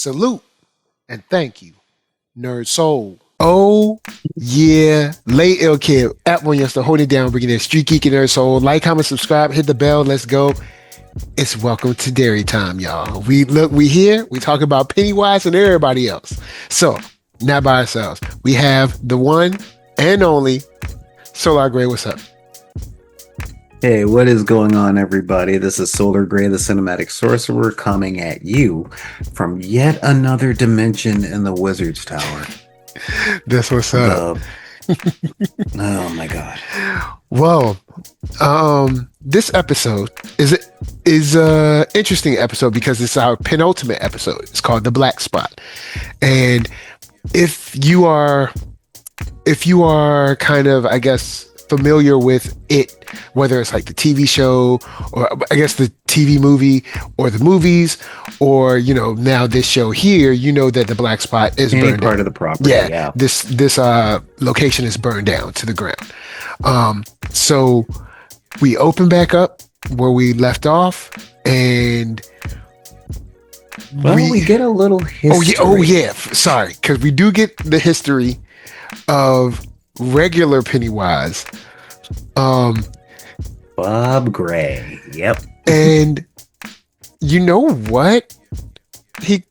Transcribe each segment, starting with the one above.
Salute and thank you, NERDSoul. Oh, yeah. Lay Ill Kid at OneYoungsta, hold it down, bringing in StreetGeek and NERDSoul. Like, comment, subscribe, hit the bell. Let's go. It's welcome to Derry time, y'all. We here, we talk about Pennywise and everybody else. So, not by ourselves. We have the one and only Solar Gray. What's up? Hey, what is going on, everybody? This is Solar Gray, the Cinematic Sorcerer, coming at you from yet another dimension in the Wizard's Tower. That's what's up. Oh my god. Well, this episode is a interesting episode because it's our penultimate episode. It's called The Black Spot. And if you are kind of, I guess, familiar with it, whether it's like the TV show or I guess the TV movie or the movies or, you know, now this show here, you know that the Black Spot is any burned part down. of the property. Yeah. This location is burned down to the ground. So we open back up where we left off and we get a little history. Oh yeah. Sorry. Cause we do get the history of regular Pennywise, Bob Gray. Yep. And you know what? He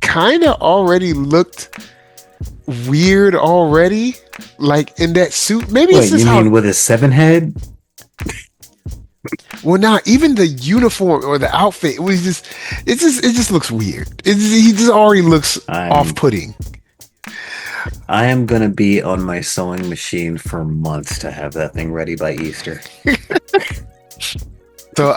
kind of already looked weird already, like in that suit. Maybe Wait, you mean with his 7 head? Well, not even the uniform or the outfit. It just looks weird. He just already looks off-putting. I am gonna be on my sewing machine for months to have that thing ready by Easter. So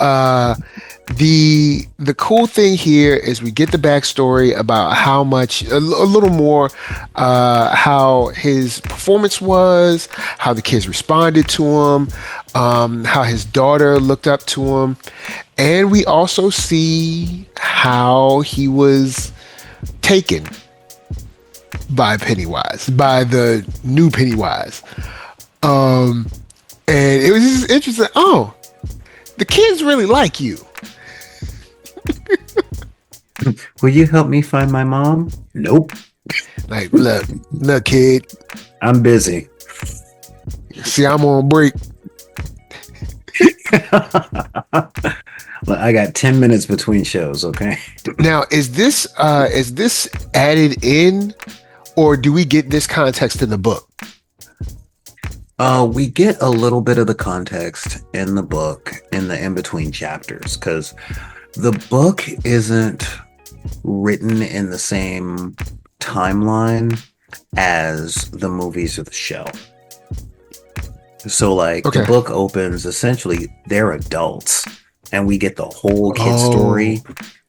the cool thing here is we get the backstory about how much a little more how his performance was, how the kids responded to him, how his daughter looked up to him, and we also see how he was taken by Pennywise, by the new Pennywise. And it was just interesting. Oh, the kids really like you. Will you help me find my mom? Nope. Like, look, kid. I'm busy. See, I'm on break. Look, I got 10 minutes between shows, okay? Now, is this added in, or do we get this context in the book? We get a little bit of the context in the book in the in-between chapters, because the book isn't written in the same timeline as the movies or the show. So, like, The book opens, essentially, they're adults, and we get the whole kid story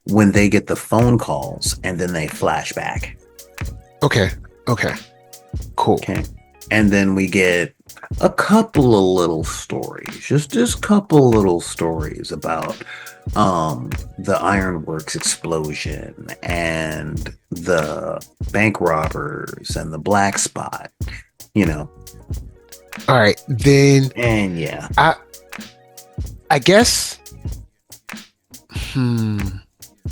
when they get the phone calls, and then they flash back. Okay. Cool. Okay. And then we get a couple of little stories, just a couple little stories about the Ironworks explosion and the bank robbers and the Black Spot, you know. All right, then. And yeah, I guess.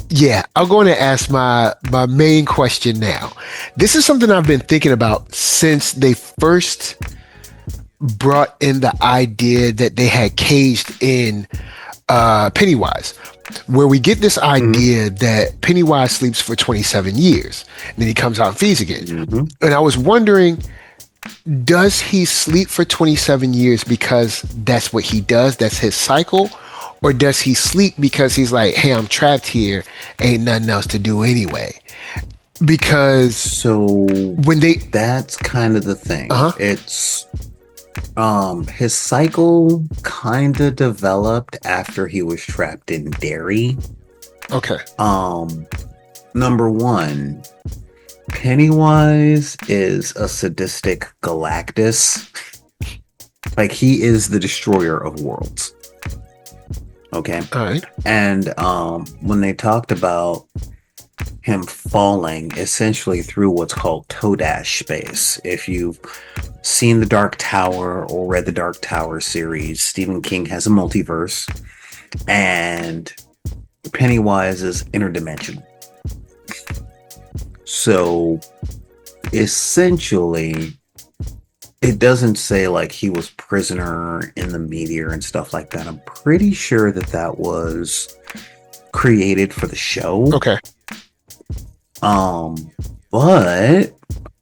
Yeah, I'm going to ask my main question now. This is something I've been thinking about since they first brought in the idea that they had caged in Pennywise, where we get this idea that Pennywise sleeps for 27 years, and then he comes out and feeds again. And I was wondering, does he sleep for 27 years because that's what he does, that's his cycle? Or does he sleep because he's like, hey, I'm trapped here, ain't nothing else to do anyway? Because that's kind of the thing. It's his cycle kind of developed after he was trapped in Derry. Okay. Number one, Pennywise is a sadistic Galactus. Like, he is the destroyer of worlds. Okay. All right. And when they talked about him falling essentially through what's called toe-dash space, if you've seen The Dark Tower or read the Dark Tower series, Stephen King has a multiverse, and Pennywise is interdimensional. So essentially, it doesn't say like he was prisoner in the meteor and stuff like that. I'm pretty sure that that was created for the show. Okay. But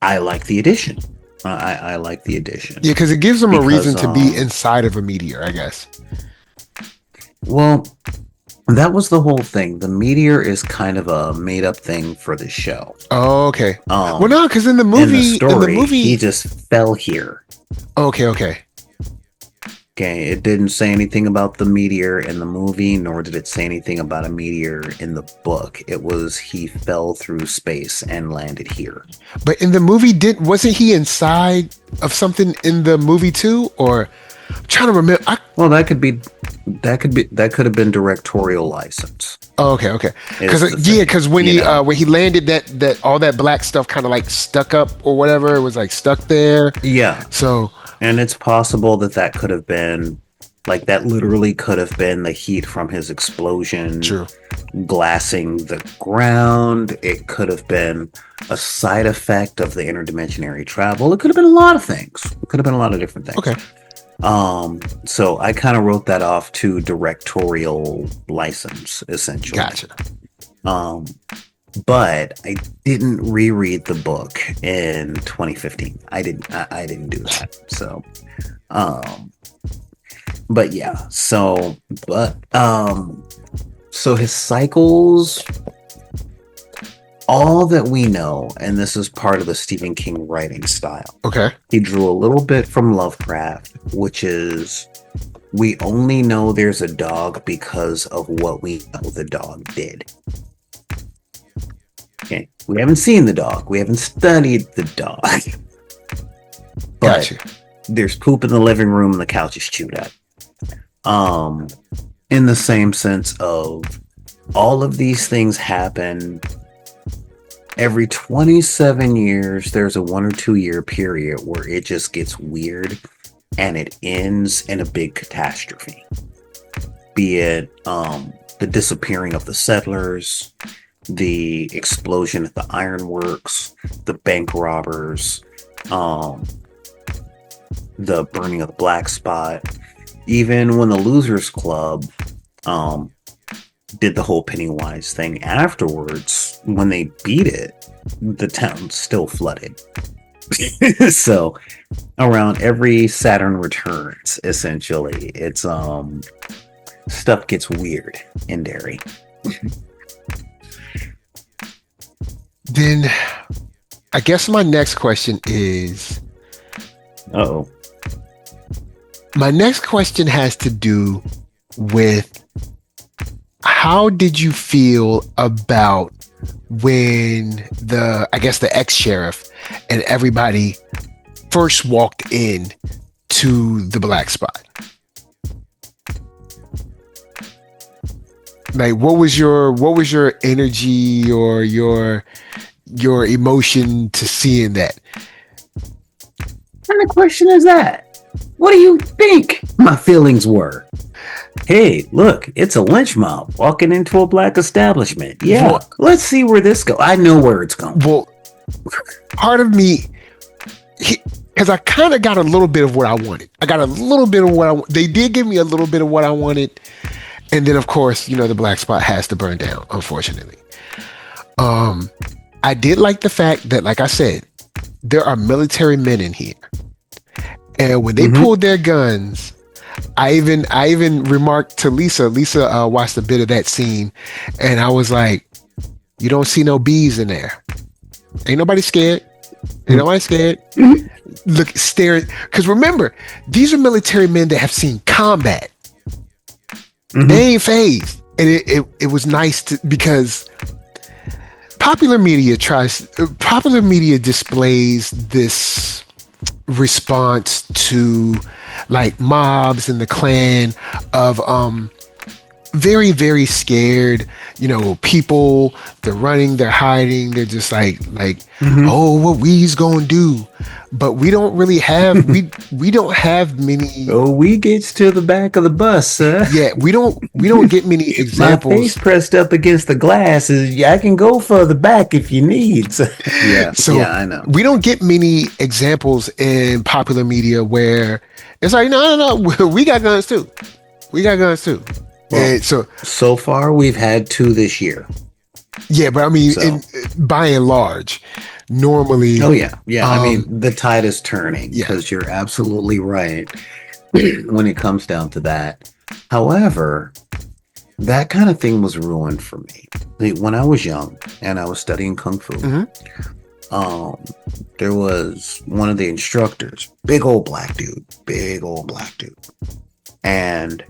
I like the addition. I like the addition. Yeah, because it gives them a reason to be um, inside of a meteor, I guess. Well, that was the whole thing. The meteor is kind of a made-up thing for the show. Oh, okay. Well, no, because in the movie, he just fell here. Okay. Okay, it didn't say anything about the meteor in the movie, nor did it say anything about a meteor in the book. It was he fell through space and landed here. But in the movie, wasn't he inside of something in the movie too? Or I'm trying to remember. Well, that could have been directorial license. Oh, okay. Because when he landed, that all that black stuff kind of like stuck up or whatever, it was like stuck there. Yeah. So. And it's possible that could have been, like, that literally could have been the heat from his explosion. True. Glassing the ground. It could have been a side effect of the interdimensionary travel. It could have been a lot of things. It could have been a lot of different things. Okay. So I kind of wrote that off to directorial license, essentially. Gotcha. But I didn't reread the book in 2015. I didn't do that. So, but yeah. So his cycles, all that we know, and this is part of the Stephen King writing style. Okay. He drew a little bit from Lovecraft, which is, we only know there's a dog because of what we know the dog did. Okay, we haven't seen the dog. We haven't studied the dog. But Gotcha. There's poop in the living room and the couch is chewed up. In the same sense of, all of these things happen every 27 years. There's a 1 or 2 year period where it just gets weird and it ends in a big catastrophe. Be it the disappearing of the settlers, the explosion at the ironworks, the bank robbers, the burning of the black spot, even when the Losers Club did the whole Pennywise thing afterwards, when they beat it, the town still flooded. So around every Saturn Returns, essentially, it's stuff gets weird in Derry. Then I guess my next question is... Uh-oh. My next question has to do with, how did you feel about when the ex-sheriff and everybody first walked in to the black spot? Like, what was your energy or your emotion to seeing that? What kind of question is that? What do you think my feelings were? Hey, look, it's a lynch mob walking into a black establishment. Yeah, well, let's see where this goes. I know where it's going. Well, part of me, because I kind of got a little bit of what I wanted. They did give me a little bit of what I wanted. And then, of course, the black spot has to burn down, unfortunately. I did like the fact that, like I said, there are military men in here. And when they pulled their guns, I even remarked to Lisa. Lisa watched a bit of that scene, and I was like, "You don't see no bees in there. Ain't nobody scared. Ain't nobody scared. Look, staring. Because remember, these are military men that have seen combat. They ain't phased, and it was nice because popular media displays this response to like mobs and the Klan of very, very scared. You know, people, they're running, they're hiding, they're just like, oh, what we's gonna do? But we don't really have we don't have many. Oh, we gets to the back of the bus, sir. Yeah, we don't get many My examples. face pressed up against the glass is I can go further back if you need. Yeah, So yeah, I know. we don't get many examples in popular media where it's like, no, we got guns too. We got guns too. Well, And so far we've had 2 this year. yeah, but I mean, So. by and large, normally, Oh yeah, yeah. I Um, mean, the tide is turning yeah. because you're absolutely right when it comes down to that. However, that kind of thing was ruined for me. Like, when I was young and I was studying kung fu, Mhm. there was one of the instructors, big old black dude, and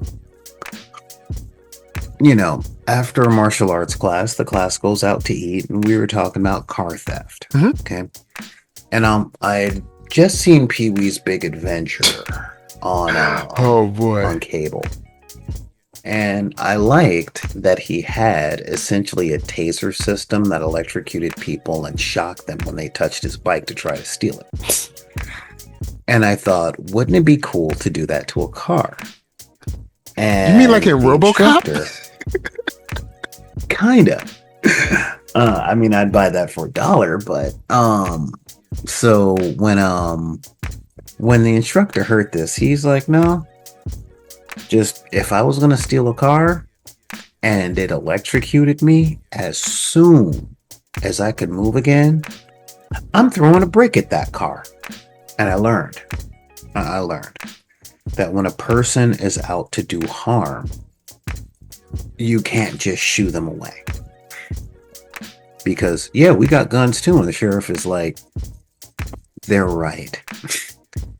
you know, after a martial arts class, the class goes out to eat, and we were talking about car theft. Mhm. Okay, and I'd just seen Pee Wee's Big Adventure on Oh boy. on cable, and I liked that he had essentially a taser system that electrocuted people and shocked them when they touched his bike to try to steal it. And I thought, wouldn't it be cool to do that to a car? And You mean like in the RoboCop? instructor- Kinda. I mean, I'd buy that for $1, but so when the instructor heard this, he's like, no, just if I was gonna steal a car and it electrocuted me as soon as I could move again, I'm throwing a brick at that car. And I learned that when a person is out to do harm, you can't just shoo them away. Because, yeah, we got guns too, and the sheriff is like, they're right.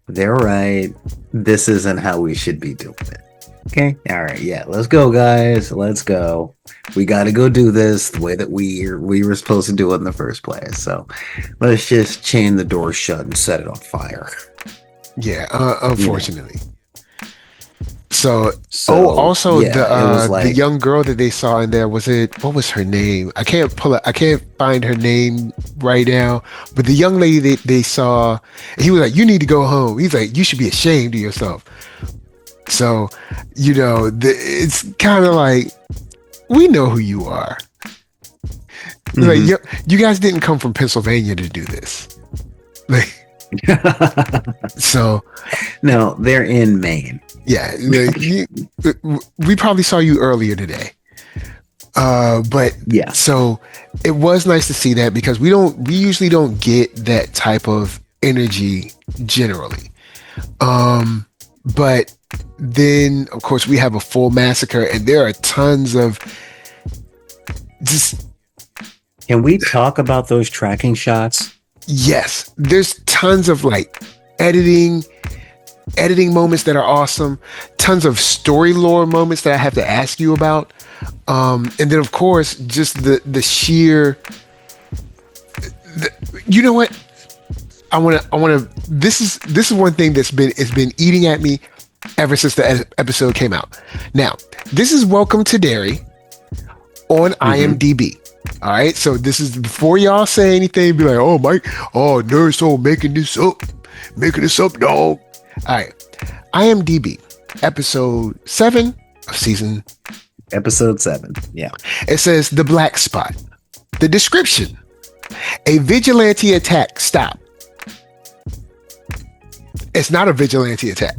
They're right. This isn't how we should be doing it. Okay? All right, yeah, let's go, guys. Let's go. We got to go do this the way that we were supposed to do it in the first place. So let's just chain the door shut and set it on fire. Yeah, unfortunately. So Also, the it was the young girl that they saw in there, what was her name? I can't find her name right now, but the young lady they saw, he was like, you need to go home. He's like, you should be ashamed of yourself. So, you know, it's kind of like, we know who you are. Like, you guys didn't come from Pennsylvania to do this. Like, so no, they're in Maine. Yeah, we probably saw you earlier today. But yeah, so it was nice to see that, because we usually don't get that type of energy generally. But then of course we have a full massacre, and there are tons of just. Can we talk about those tracking shots? Yes, there's tons of like editing moments that are awesome, tons of story lore moments that I have to ask you about, and then of course just the sheer. You know what? I want to. This is one thing it's been eating at me ever since the episode came out. Now, this is Welcome to Derry on IMDb. All right, so this is before y'all say anything. Be like, oh Mike, NERDSoul making this up, dog. All right, IMDb, episode 7 of season. Episode 7. Yeah. It says the black spot. The description: a vigilante attack. Stop. It's not a vigilante attack.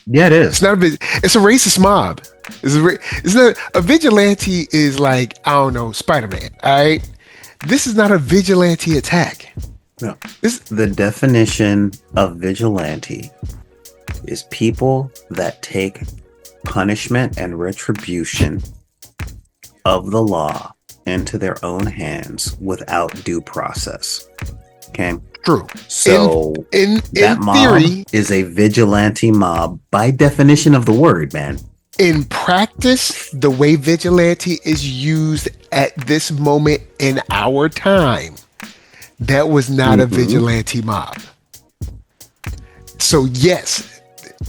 Yeah, it is. It's not it's a racist mob. It's not a vigilante. Is like, I don't know, Spider-Man. All right, this is not a vigilante attack. No. The definition of vigilante is people that take punishment and retribution of the law into their own hands without due process. Okay. True. So in that mob theory is a vigilante mob by definition of the word, man. In practice, the way vigilante is used at this moment in our time, that was not a vigilante mob. So yes,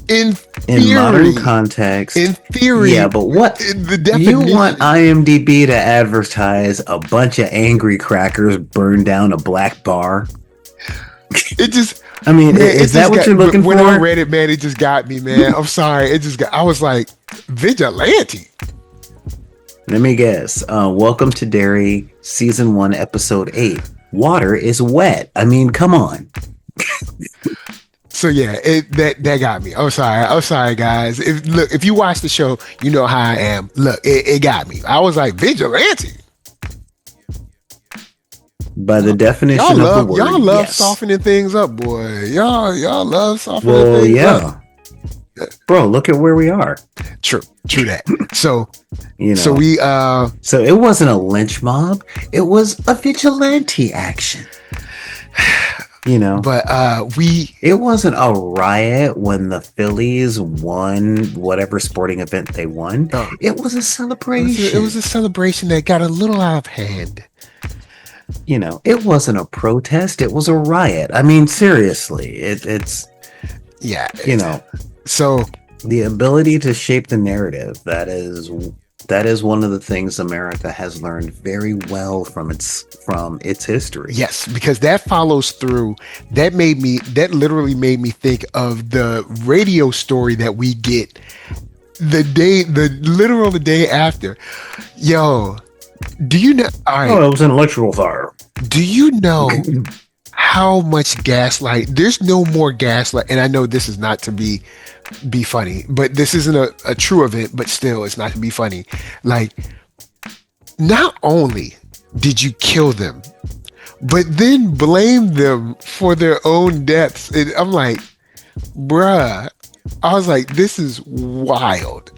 In in modern theory, context. in theory, Yeah, but what the you want definition. IMDb to advertise a bunch of angry crackers burn down a black bar? It just, I mean, man, it is that just what got. you're looking When I for? read it, man, it just got me, man. I'm sorry, it just got. I was like, vigilante. Let me guess. Welcome to Derry, season 1, episode 8. Water is wet. I mean, come on. So yeah, that got me. I'm sorry, guys. If you watch the show, you know how I am. Look, it got me. I was like, vigilante. By the definition of the word, Y'all love yes. softening things up, boy. Y'all love softening Well, things yeah. up. Bro, look at where we are. True that. So You know. so we So it wasn't a lynch mob. It was a vigilante action. You know. but It wasn't a riot when the Phillies won whatever sporting event they won. It was a celebration. it was a celebration that got a little out of hand. You know, it wasn't a protest. It was a riot. I mean, seriously, it's Yeah. you know, So the ability to shape the narrative. That is one of the things America has learned very well from its history. yes, because that follows through. That literally made me think of the radio story that we get the day after. Yo, do you know? All right. Oh, it was an electrical fire. Do you know how much gaslight? There's no more gaslight, and I know this is not to be funny, but this isn't a true event, but still, it's not to be funny. Like, not only did you kill them, but then blame them for their own deaths. And I'm like, bruh, I was like, this is wild.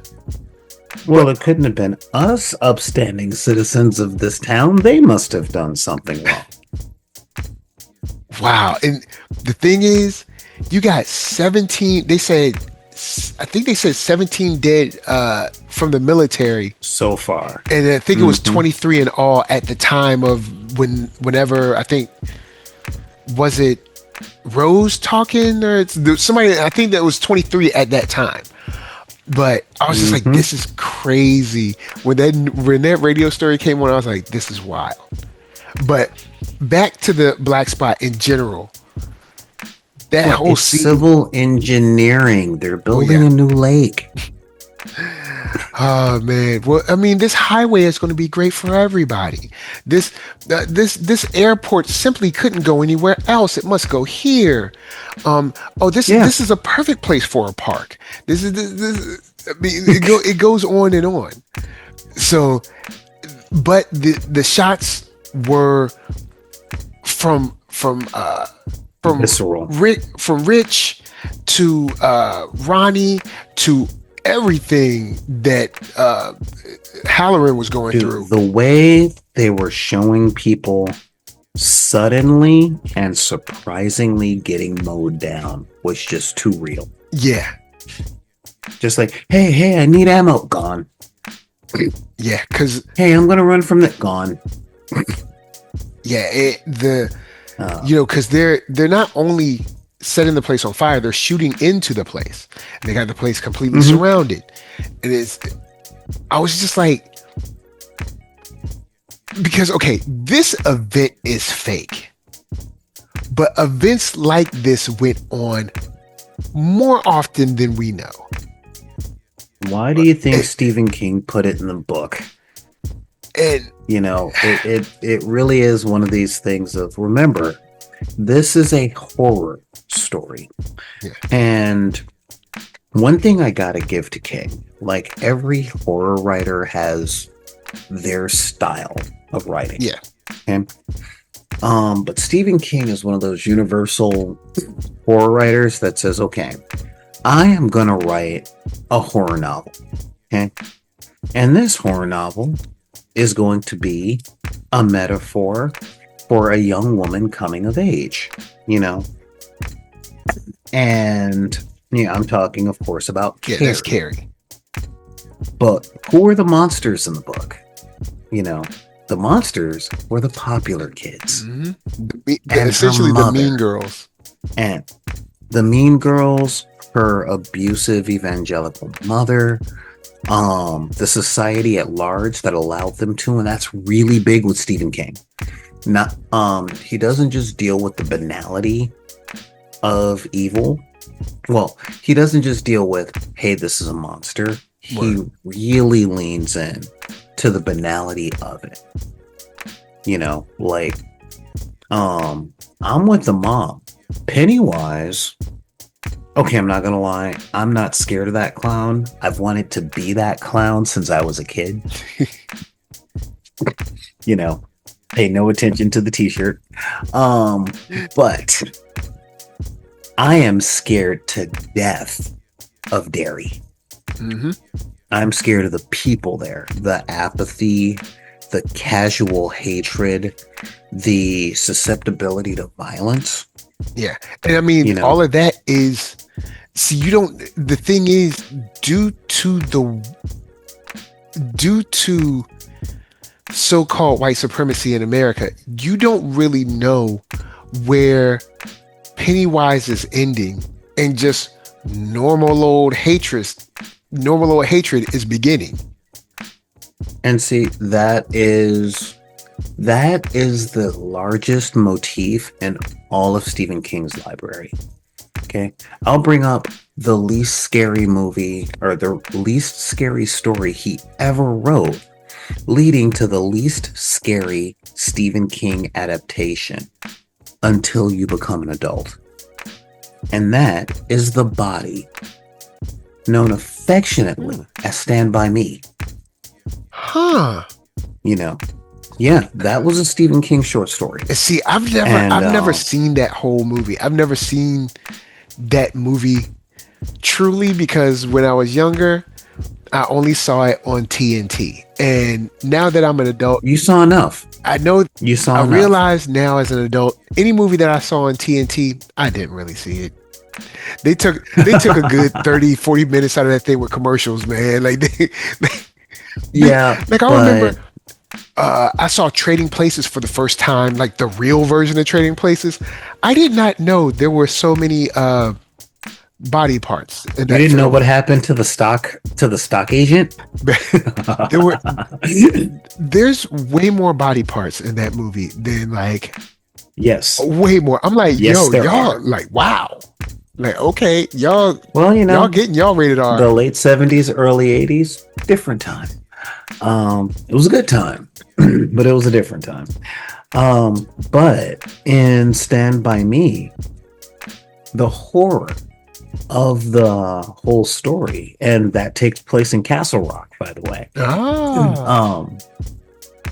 Well, it couldn't have been us upstanding citizens of this town. They must have done something wrong. Wow. And the thing is, you got 17, I think they said 17 dead from the military So far. and I think it was 23 in all at the time of whenever, I think, was it Rose talking or somebody? I think that was 23 at that time. But I was just like, this is crazy. When that radio story came on, I was like, this is wild. But back to the black spot in general. That whole it's scene. civil engineering. They're building a new lake. Oh man. Well, I mean, this highway is going to be great for everybody. This airport simply couldn't go anywhere else. It must go here. This is a perfect place for a park. This I mean, it goes on and on. So, but the shots were from Visceral. from Rich to Ronnie to everything that Halloran was going through. The way they were showing people suddenly and surprisingly getting mowed down was just too real. Yeah. Just like, hey, I need ammo. Gone. Yeah, because hey, I'm gonna run from that. Gone. Yeah, because they're not only setting the place on fire, they're shooting into the place. And they got the place completely surrounded. And I was just like, because, okay, this event is fake. But events like this went on more often than we know. Why do you think Stephen King put it in the book? And you know, it really is one of these things of, remember, this is a horror story. Yeah. And one thing I gotta give to King, like every horror writer has their style of writing. Yeah. Okay. But Stephen King is one of those universal horror writers that says, okay, I am gonna write a horror novel. Okay. And this horror novel is going to be a metaphor for a young woman coming of age, you know. And yeah, I'm talking, of course, about Carrie. That's Carrie. But who are the monsters in the book? You know, the monsters were the popular kids. Mm-hmm. Essentially the mean girls. And the mean girls her abusive evangelical mother, the society at large that allowed them to, and that's really big with Stephen King. Not he doesn't just deal with the banality of evil. Well, he doesn't just deal with, hey, this is a monster. He really leans in to the banality of it. You know, like, I'm with the mom. Pennywise, okay, I'm not gonna lie, I'm not scared of that clown. I've wanted to be that clown since I was a kid. You know, pay no attention to the t-shirt. But I am scared to death of Derry. Mm-hmm. I'm scared of the people there, the apathy, the casual hatred, the susceptibility to violence. Yeah. And I mean, all of that is, see, the thing is, due to so-called white supremacy in America, you don't really know where Pennywise is ending and just normal old hatred is beginning. And see, that is the largest motif in all of Stephen King's library. Okay, I'll bring up the least scary movie or the least scary story he ever wrote, leading to the least scary Stephen King adaptation until you become an adult. And that is The Body, known affectionately as Stand By Me. Huh. You know, yeah, that was a Stephen King short story. See, I've never seen that whole movie. I've never seen that movie truly, because when I was younger, I only saw it on TNT. And now that I'm an adult, you saw enough. I know you saw I enough. realize now as an adult, any movie that I saw on TNT, I didn't really see it. They took a good 30-40 minutes out of that thing with commercials, man. Like yeah, like I remember I saw Trading Places for the first time, like the real version of Trading Places. I did not know there were so many body parts in that you didn't film. know what happened to the stock agent? There's way more body parts in that movie than yes, way more. I'm like, yes, yo, y'all are. Like, wow. Like, okay, y'all. Well, y'all getting y'all rated R. The late 70s, early 80s, different time. It was a good time, but it was a different time. But in Stand By Me, the horror of the whole story, and that takes place in Castle Rock, by the way,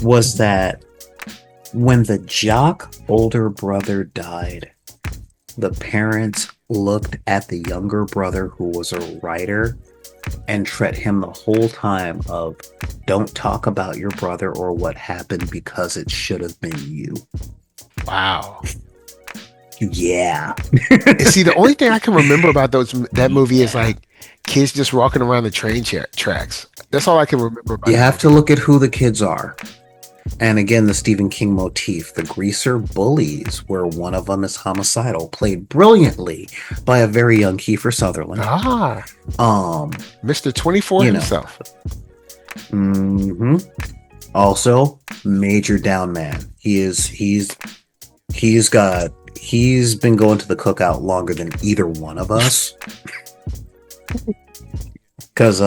was that when the jock older brother died, the parents looked at the younger brother, who was a writer, and treat him the whole time of, don't talk about your brother or what happened because it should have been you. Wow. Yeah. See, the only thing I can remember about that movie is like kids just walking around the train tracks. That's all I can remember about You have to look at who the kids are. And again, the Stephen King motif, the greaser bullies, where one of them is homicidal, played brilliantly by a very young Kiefer Sutherland. Mr. 24 himself. Also, major down man. He's been going to the cookout longer than either one of us. Because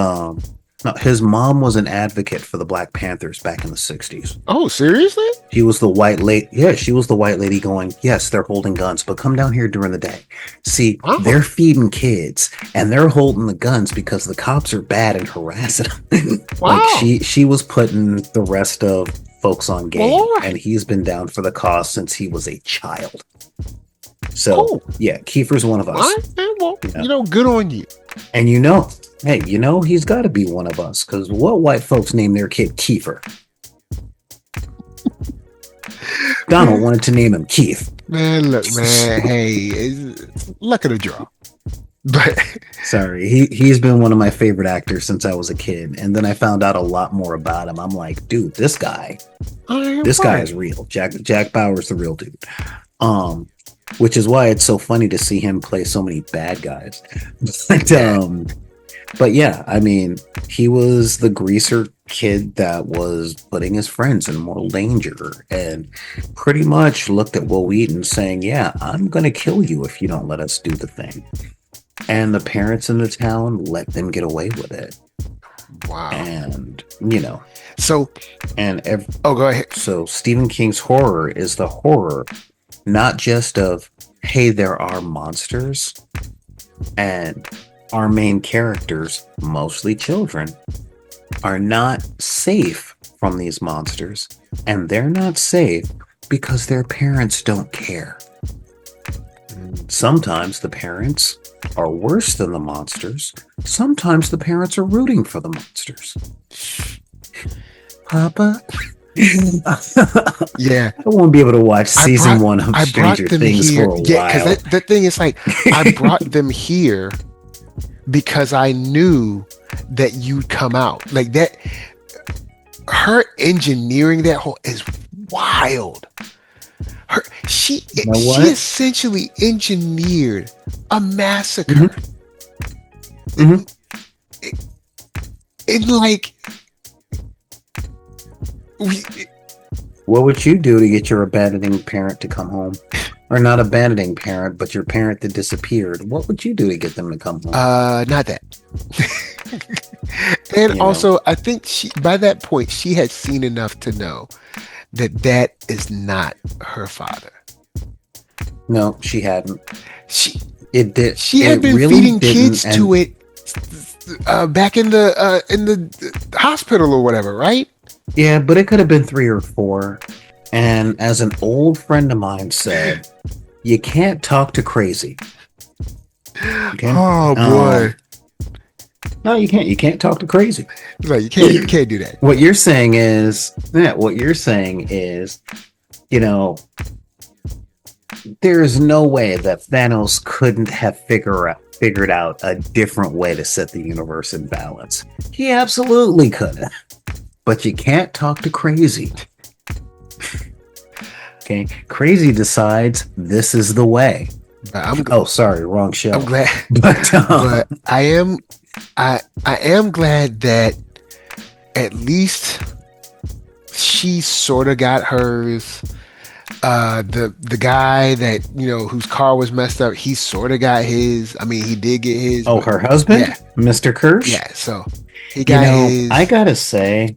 his mom was an advocate for the Black Panthers back in the 60s. Oh, seriously? She was the white lady. Yeah, she was the white lady going, yes, they're holding guns, but come down here during the day. See, they're feeding kids and they're holding the guns because the cops are bad and harassing them. Like she was putting the rest of folks on game, and he's been down for the cause since he was a child. So, yeah, Kiefer's one of us. Well, good on you. And hey, he's got to be one of us, because what white folks name their kid Kiefer? Donald wanted to name him Keith. Man, look, man, hey, it's luck of the draw. But sorry, he's been one of my favorite actors since I was a kid, and then I found out a lot more about him. I'm like, dude, this guy is real. Jack Bauer's the real dude. which is why it's so funny to see him play so many bad guys. But, but yeah, I mean, he was the greaser kid that was putting his friends in moral danger and pretty much looked at Will Wheaton saying, yeah, I'm going to kill you if you don't let us do the thing. And the parents in the town let them get away with it. Wow. And, you know. So, go ahead. So Stephen King's horror is the horror, not just of, hey, there are monsters and our main characters, mostly children, are not safe from these monsters, and they're not safe because their parents don't care. Sometimes the parents are worse than the monsters. Sometimes the parents are rooting for the monsters. Papa? Yeah. I won't be able to watch season 1 of Stranger Things for a while. Yeah, because the thing is, like, I brought them here because I knew that you'd come out. Like, that, her engineering that whole is wild. She essentially engineered a massacre. And like, what would you do to get your abandoning parent to come home? Or not abandoning parent, but your parent that disappeared. What would you do to get them to come home? Not that. And also, I think by that point, she had seen enough to know that is not her father. No, she hadn't. She had been feeding kids to it back in the hospital or whatever, right? Yeah, but it could have been 3 or 4. And as an old friend of mine said, you can't talk to crazy. Okay? Oh boy. No, you can't. You can't talk to crazy. Right, you can't do that. What you're saying is, you know, there's no way that Thanos couldn't have figured out a different way to set the universe in balance. He absolutely could have. But you can't talk to crazy. Okay, crazy decides this is the way. Sorry, wrong show. I'm glad, but I am glad that at least she sort of got hers. The guy that, you know, whose car was messed up, he sort of got his. I mean, he did get his. Oh, her husband, yeah. Mr. Kirsch. Yeah, so he got his. I gotta say,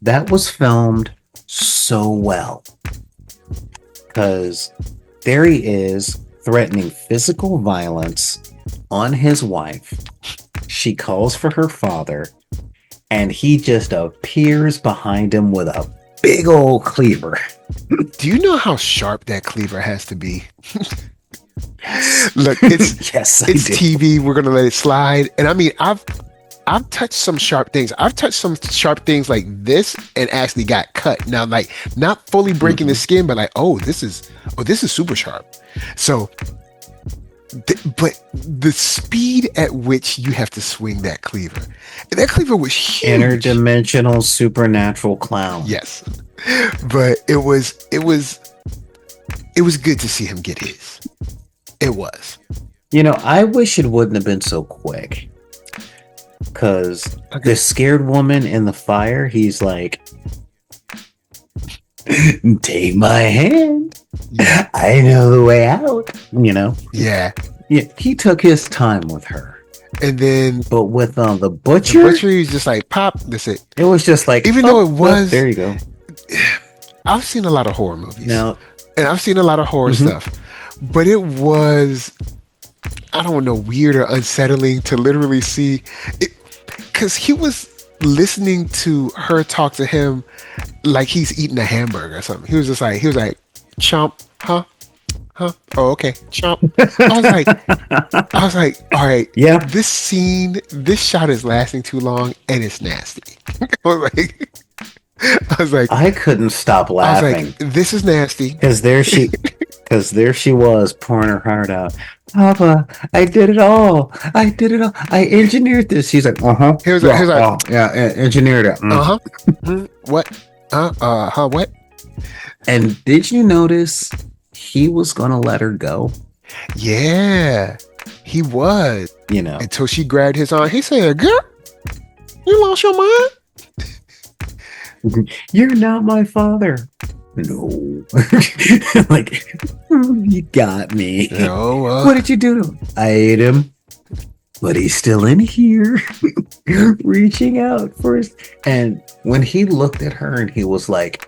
that was filmed so well, because there he is threatening physical violence on his wife. She calls for her father, and he just appears behind him with a big old cleaver. Do you know how sharp that cleaver has to be? Look, it's TV. We're gonna let it slide. And I mean, I've touched some sharp things. I've touched some sharp things like this and actually got cut. Now, like, not fully breaking the skin, but like, this is super sharp. So, but the speed at which you have to swing that cleaver was huge. Interdimensional supernatural clown. Yes, but it was good to see him get his. It was. You know, I wish it wouldn't have been so quick. Because the scared woman in the fire, he's like, take my hand. Yeah. I know the way out. You know? Yeah. Yeah. He took his time with her. And then, but with the butcher, he was just like, pop, that's it. It was just like, even though it was, there you go. I've seen a lot of horror movies. Now, and I've seen a lot of horror stuff. But it was, I don't know, weird or unsettling to literally see it, because he was listening to her talk to him like he's eating a hamburger or something. He was like, chomp, huh? Oh, okay, chomp. I was like, all right, yeah. This shot is lasting too long and it's nasty. I was like, I couldn't stop laughing. I was like, this is nasty. Because there she was pouring her heart out. Papa, I did it all. I engineered this. She's like, Here's like, engineered it. What? What? And did you notice he was gonna let her go. Yeah, he was. You know, Until she grabbed his arm. He said, "Girl, you lost your mind." you're not my father. No, like you got me. No, What did you do to him? I ate him, but he's still in here, reaching out for us. And when he looked at her and he was like,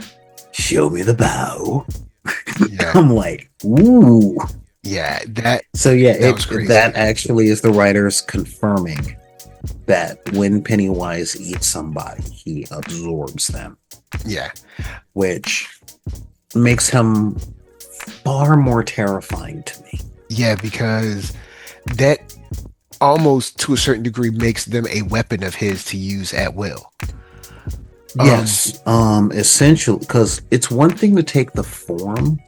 "Show me the bow," yeah, I'm like, "Ooh." yeah. That So yeah, that was crazy. that actually is the writers confirming that when Pennywise eats somebody, he absorbs them, Yeah, which makes him far more terrifying to me. yeah, because that almost to a certain degree makes them a weapon of his to use at will. Yes, essential, because it's one thing to take the form,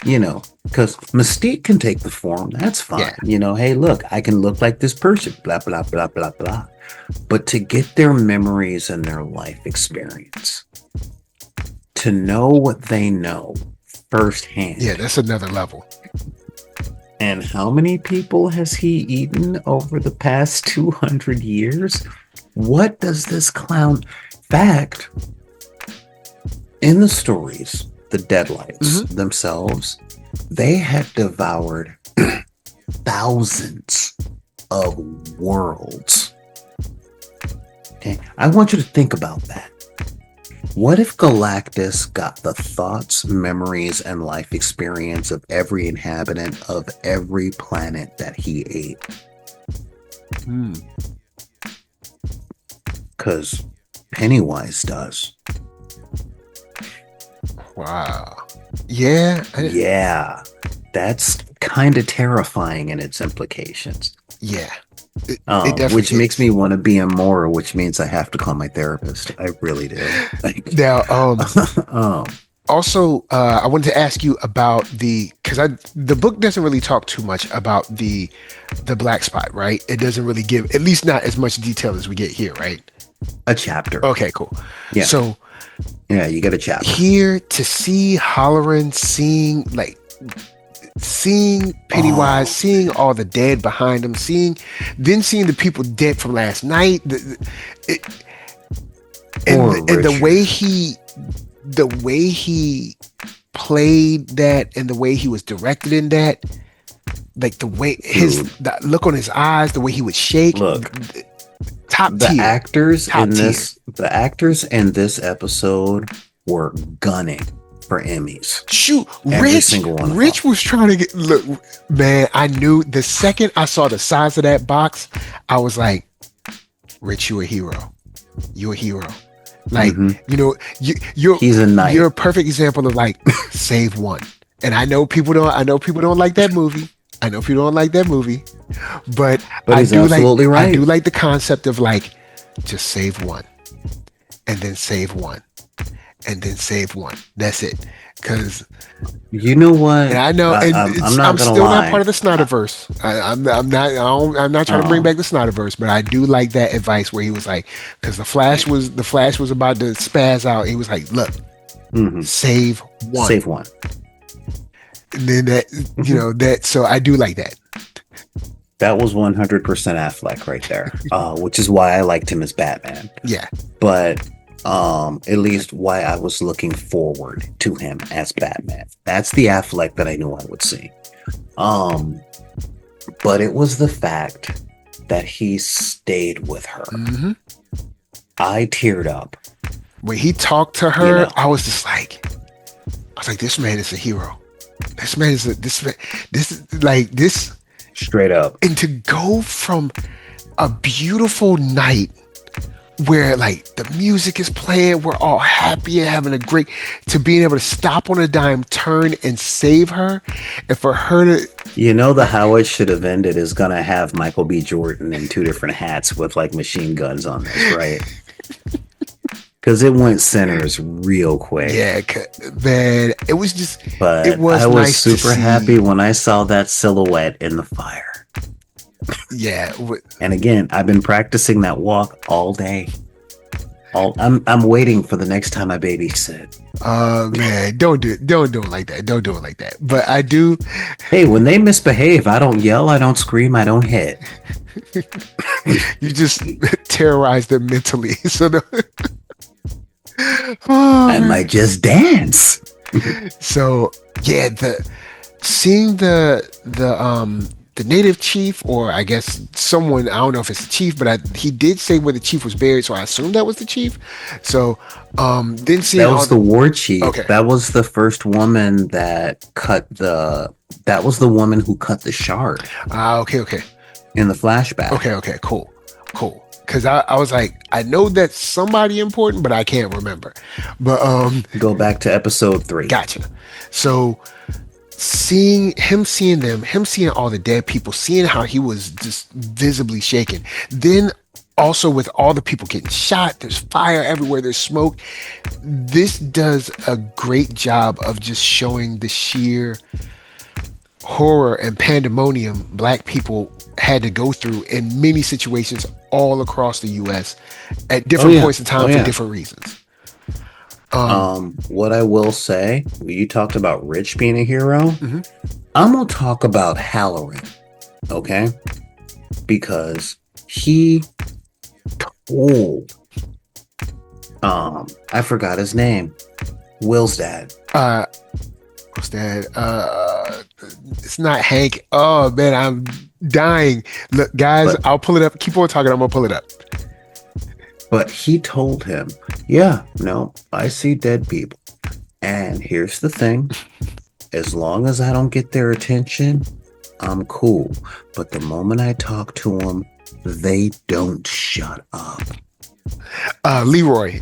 you know, because Mystique can take the form, that's fine. Yeah. You know, hey, look, I can look like this person, blah, blah, blah, blah, blah. But to get their memories and their life experience, to know what they know firsthand. Yeah, that's another level. And how many people has he eaten over the past 200 years? What does this clown... Fact, in the stories, the Deadlights themselves, they had devoured thousands of worlds. Okay, I want you to think about that. What if Galactus got the thoughts, memories, and life experience of every inhabitant of every planet that he ate? Because Pennywise does. Wow. Yeah. Yeah, that's kind of terrifying in its implications. Yeah. It Which definitely makes is. me want to be immoral, which means I have to call my therapist. I really do. Like, Now, um, also, I wanted to ask you about because the book doesn't really talk too much about the black spot, right? It doesn't really give, at least not as much detail as we get here, right? a chapter. Okay, cool. Yeah. So Yeah, you get a chapter. here to see Holleran, seeing Pennywise, seeing all the dead behind him, seeing the people dead from last night, and the way he played that, and the way he was directed in that, like the way the look on his eyes, the way he would shake. Look, top the tier. actors Top in tier. the actors in this episode were gunning for Emmys. Shoot, Every single one of Rich them. was trying to get. Look, man, I knew the second I saw the size of that box, I was like, Rich, you a hero. You a hero. Like, you know, He's a knight. You're a perfect example of like save one. And I know people don't like that movie. But I he's do absolutely right. I do like the concept of like just save one, and then save one, and then save one. That's it. Because You know what? I know, and I'm not I'm gonna still lie. not part of the Snyderverse. I'm not trying to bring back the Snyderverse, but I do like that advice where he was like, because the Flash was about to spaz out. He was like, look, save one. Save one. And then that, so I do like that. That was 100% Affleck right there, which is why I liked him as Batman. Yeah. But at least why I was looking forward to him as Batman. That's the Affleck that I knew I would see. But it was the fact that he stayed with her. I teared up. When he talked to her, I was like, this man is a hero. This man is this Straight up. And to go from a beautiful night where like the music is playing, we're all happy and having a great, to being able to stop on a dime, turn and save her, and for her to, the how it should have ended is gonna have Michael B. Jordan in two different hats with like machine guns on this, right? Because it went centers real quick. yeah, man, it was just, But it was I was nice to super see. happy when I saw that silhouette in the fire. Yeah, And again, I've been practicing that walk all day. I'm waiting for the next time I babysit. Man, don't do it like that. Don't do it like that. But I do. Hey, when they misbehave, I don't yell, I don't scream, I don't hit. You just terrorize them mentally. So I might just dance. so yeah, seeing the native chief, or I guess someone, I don't know if it's the chief, but he did say where the chief was buried, so I assumed that was the chief. So then seeing That was the war chief. Okay. That was the first woman that that was the woman who cut the shard okay. in the flashback. Okay, cool. Because I was like, I know that's somebody important, but I can't remember. But Go back to episode 3. gotcha. So seeing them, him seeing all the dead people, seeing how he was just visibly shaken. Then also with all the people getting shot, there's fire everywhere, there's smoke. This does a great job of just showing the sheer horror and pandemonium Black people had to go through in many situations all across the US at different points in time for different reasons. What I will say, you talked about Rich being a hero. Mm-hmm. I'm gonna talk about Halloran, okay? Because he told I forgot his name. Will's dad. What's that? It's not Hank. Oh man, I'm dying. Look, guys, I'll pull it up. Keep on talking. I'm gonna pull it up. But he told him, yeah, no, I see dead people. And here's the thing. As long as I don't get their attention, I'm cool. But the moment I talk to them, they don't shut up. Leroy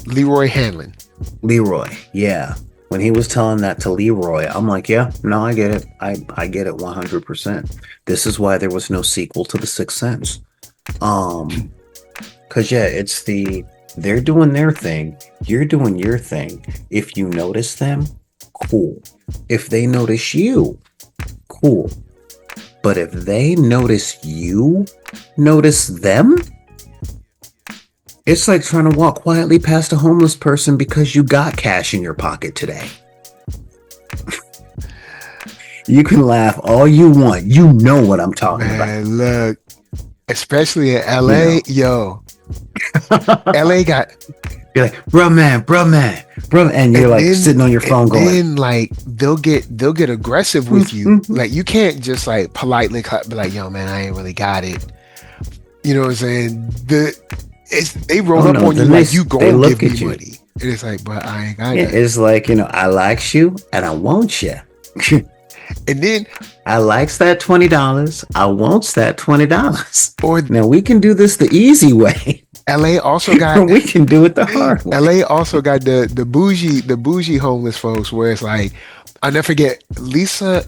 Hanlon. Leroy, yeah. When he was telling that to Leroy, I'm like, yeah, no, I get it. I get it 100%. This is why there was no sequel to The Sixth Sense. Because, yeah, it's they're doing their thing. You're doing your thing. If you notice them, cool. If they notice you, cool. But if they notice you, notice them, it's like trying to walk quietly past a homeless person because you got cash in your pocket today. You can laugh all you want. You know what I'm talking about. Look, especially in LA, LA got. You're like, bro, man, and you're like sitting on your phone going. Then like they'll get aggressive with you. Like you can't just like politely be like, yo, man, I ain't really got it. You know what I'm saying? They roll up on you like you gonna give me money. And it's like, but I ain't got it. It's like, I likes you and I want you. And then I likes that $20. I wants that $20. Or now we can do this the easy way. LA also got we can do it the hard way. LA also got the bougie homeless folks where it's like, I'll never forget, Lisa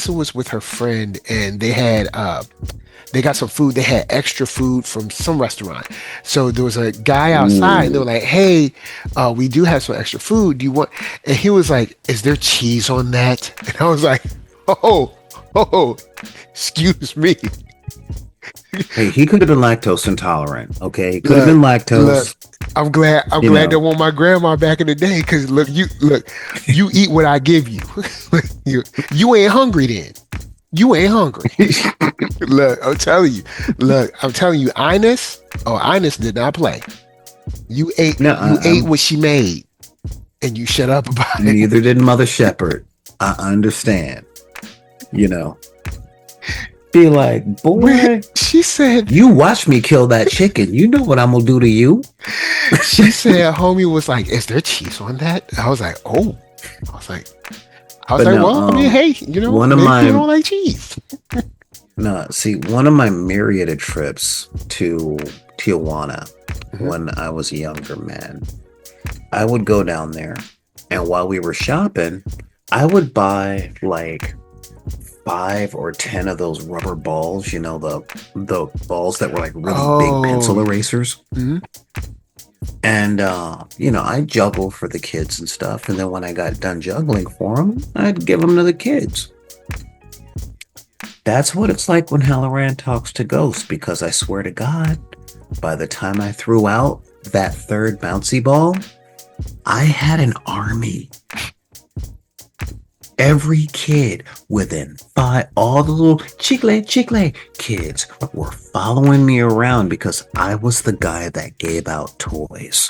was with her friend and they had they got some food. They had extra food from some restaurant. So there was a guy outside. And they were like, hey, we do have some extra food. Do you want? And he was like, is there cheese on that? And I was like, oh, excuse me. Hey, he could have been lactose intolerant. Okay, he could have been lactose. Look, I'm glad they want my grandma back in the day because you eat what I give you. You ain't hungry then. You ain't hungry. Look, I'm telling you, Ines did not play. You ate what she made, and you shut up about it. Neither did Mother Shepherd. I understand. Be like, boy, she said, you watch me kill that chicken. You know what I'm gonna do to you. She said, homie was like, is there cheese on that? I was like, oh. Well, I mean, hey, one of my, you don't like cheese. No, see, one of my myriad trips to Tijuana when I was a younger man, I would go down there, and while we were shopping, I would buy like 5 or 10 of those rubber balls, the balls that were like really big pencil erasers. Mm-hmm. And, I juggle for the kids and stuff. And then when I got done juggling for them, I'd give them to the kids. That's what it's like when Halloran talks to ghosts, because I swear to God, by the time I threw out that third bouncy ball, I had an army. Every kid within all the little chicle kids were following me around because I was the guy that gave out toys.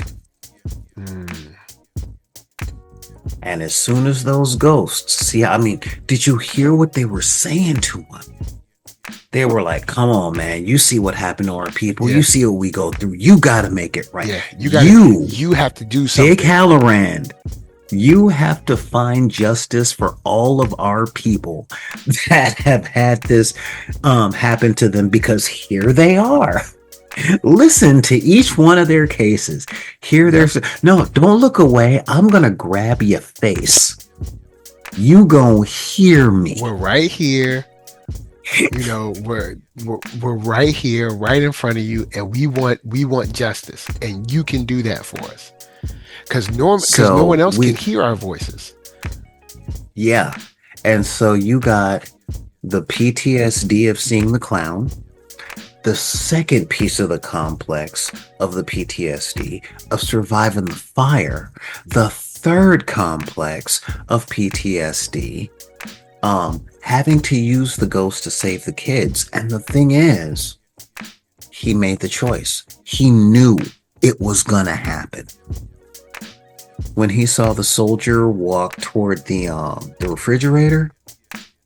And as soon as those ghosts, did you hear what they were saying to him? They were like, come on, man, you see what happened to our people. Yeah. You see what we go through. You got to make it right. Yeah, you have to do something. Big Halloran. You have to find justice for all of our people that have had this happen to them, because here they are. Listen to each one of their cases. No, don't look away. I'm going to grab your face. You gonna hear me. We're right here. We're right here, right in front of you, and we want justice, and you can do that for us. Because no one else can hear our voices. Yeah. And so you got the PTSD of seeing the clown, the second piece of the complex of the PTSD of surviving the fire, the third complex of PTSD, having to use the ghost to save the kids. And the thing is, he made the choice. He knew it was gonna happen. When he saw the soldier walk toward the refrigerator,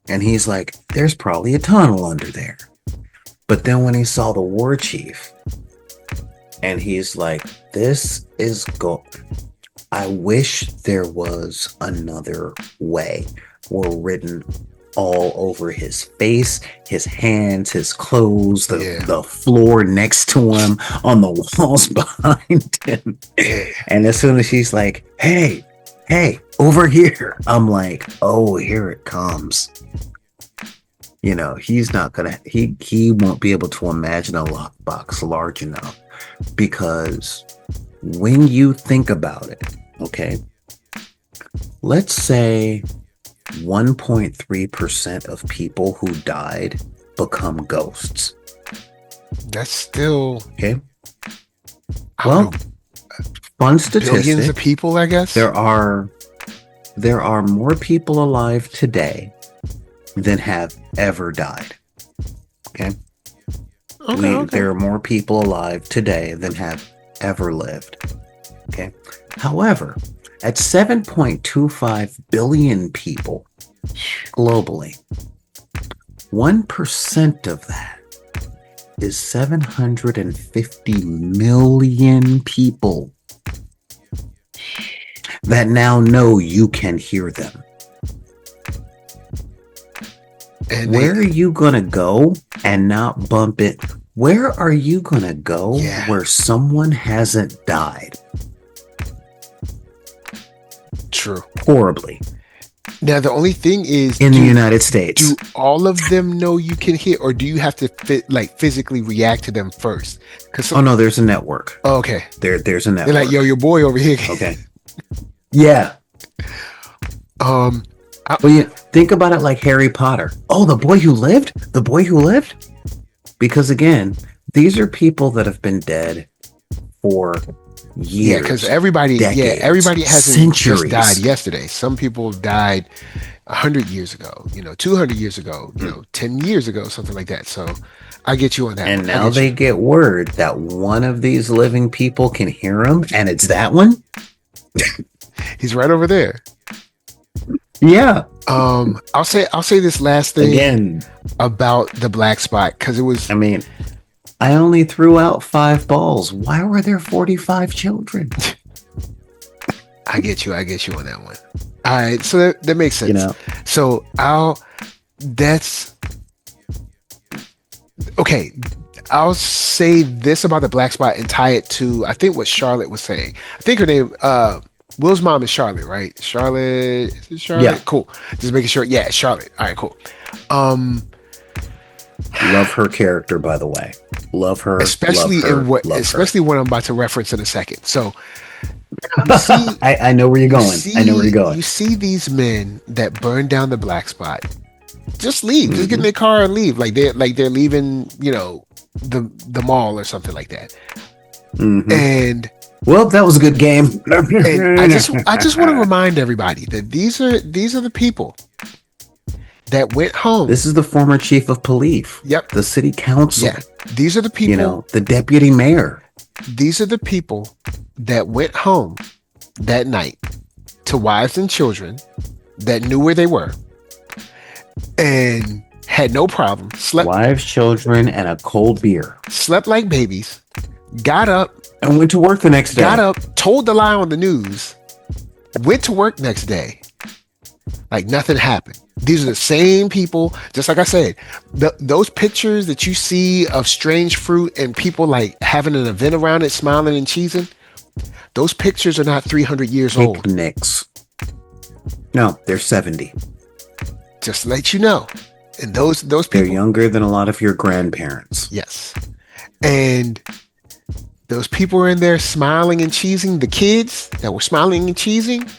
and he's like, there's probably a tunnel under there. But then when he saw the war chief, and he's like, I wish there was another way, were written all over his face, his hands, his clothes, the floor next to him, on the walls behind him. And as soon as she's like, hey, over here, I'm like, oh, here it comes. He's not gonna, he won't be able to imagine a lockbox large enough, because when you think about it, okay, let's say 1.3% of people who died become ghosts. That's still okay. Well, fun statistic. Billions of people, I guess. There are more people alive today than have ever died. Okay. There are more people alive today than have ever lived. Okay. However, at 7.25 billion people globally, 1% of that is 750 million people that now know you can hear them. And where are you going to go and not bump it? Where are you going to go where someone hasn't died? True. Horribly. Now, the only thing is, in the United States, do all of them know you can hear, or do you have to physically react to them first? No, there's a network. Oh, okay. There's a network. They're like, yo, your boy over here. Okay. Yeah. Think about it like Harry Potter. Oh, the boy who lived? The boy who lived? Because again, these are people that have been dead for years. Yeah, because everybody hasn't centuries. Just died yesterday. Some people died 100 years ago, 200 years ago, 10 years ago, something like that. So I get you on that. And now they get word that one of these living people can hear them, and it's that one. He's right over there. Yeah. I'll say this last thing again about the black spot, because it was. I only threw out 5 balls. Why were there 45 children? I get you on that one. All right, so that makes sense. So that's okay. I'll say this about the black spot and tie it to, I think, what Charlotte was saying. I think her name, Will's mom is Charlotte, right? Charlotte, is it Charlotte? Yeah. Cool. Just making sure. Yeah, Charlotte. All right, cool. Love her character, by the way. Love her. Especially what I'm about to reference in a second. So you see, I know where you're going. I know where you're going. You see these men that burn down the black spot. Just leave. Mm-hmm. Just get in their car and leave. Like they're leaving, the mall or something like that. Mm-hmm. And Well, that was a good game. And I just want to remind everybody that these are the people that went home. This is the former chief of police. Yep. The city council. Yeah. These are the people. You know, the deputy mayor. These are the people that went home that night to wives and children that knew where they were and had no problem. Slept. Wives, children, and a cold beer. Slept like babies. Got up. And went to work the next day. Got up. Told the lie on the news. Went to work next day. Like nothing happened. These are the same people, just like I said, those pictures that you see of strange fruit and people like having an event around it, smiling and cheesing, those pictures are not 300 years old. Picnics. No, they're 70. Just to let you know. And those people. They're younger than a lot of your grandparents. Yes. And those people are in there smiling and cheesing. The kids that were smiling and cheesing,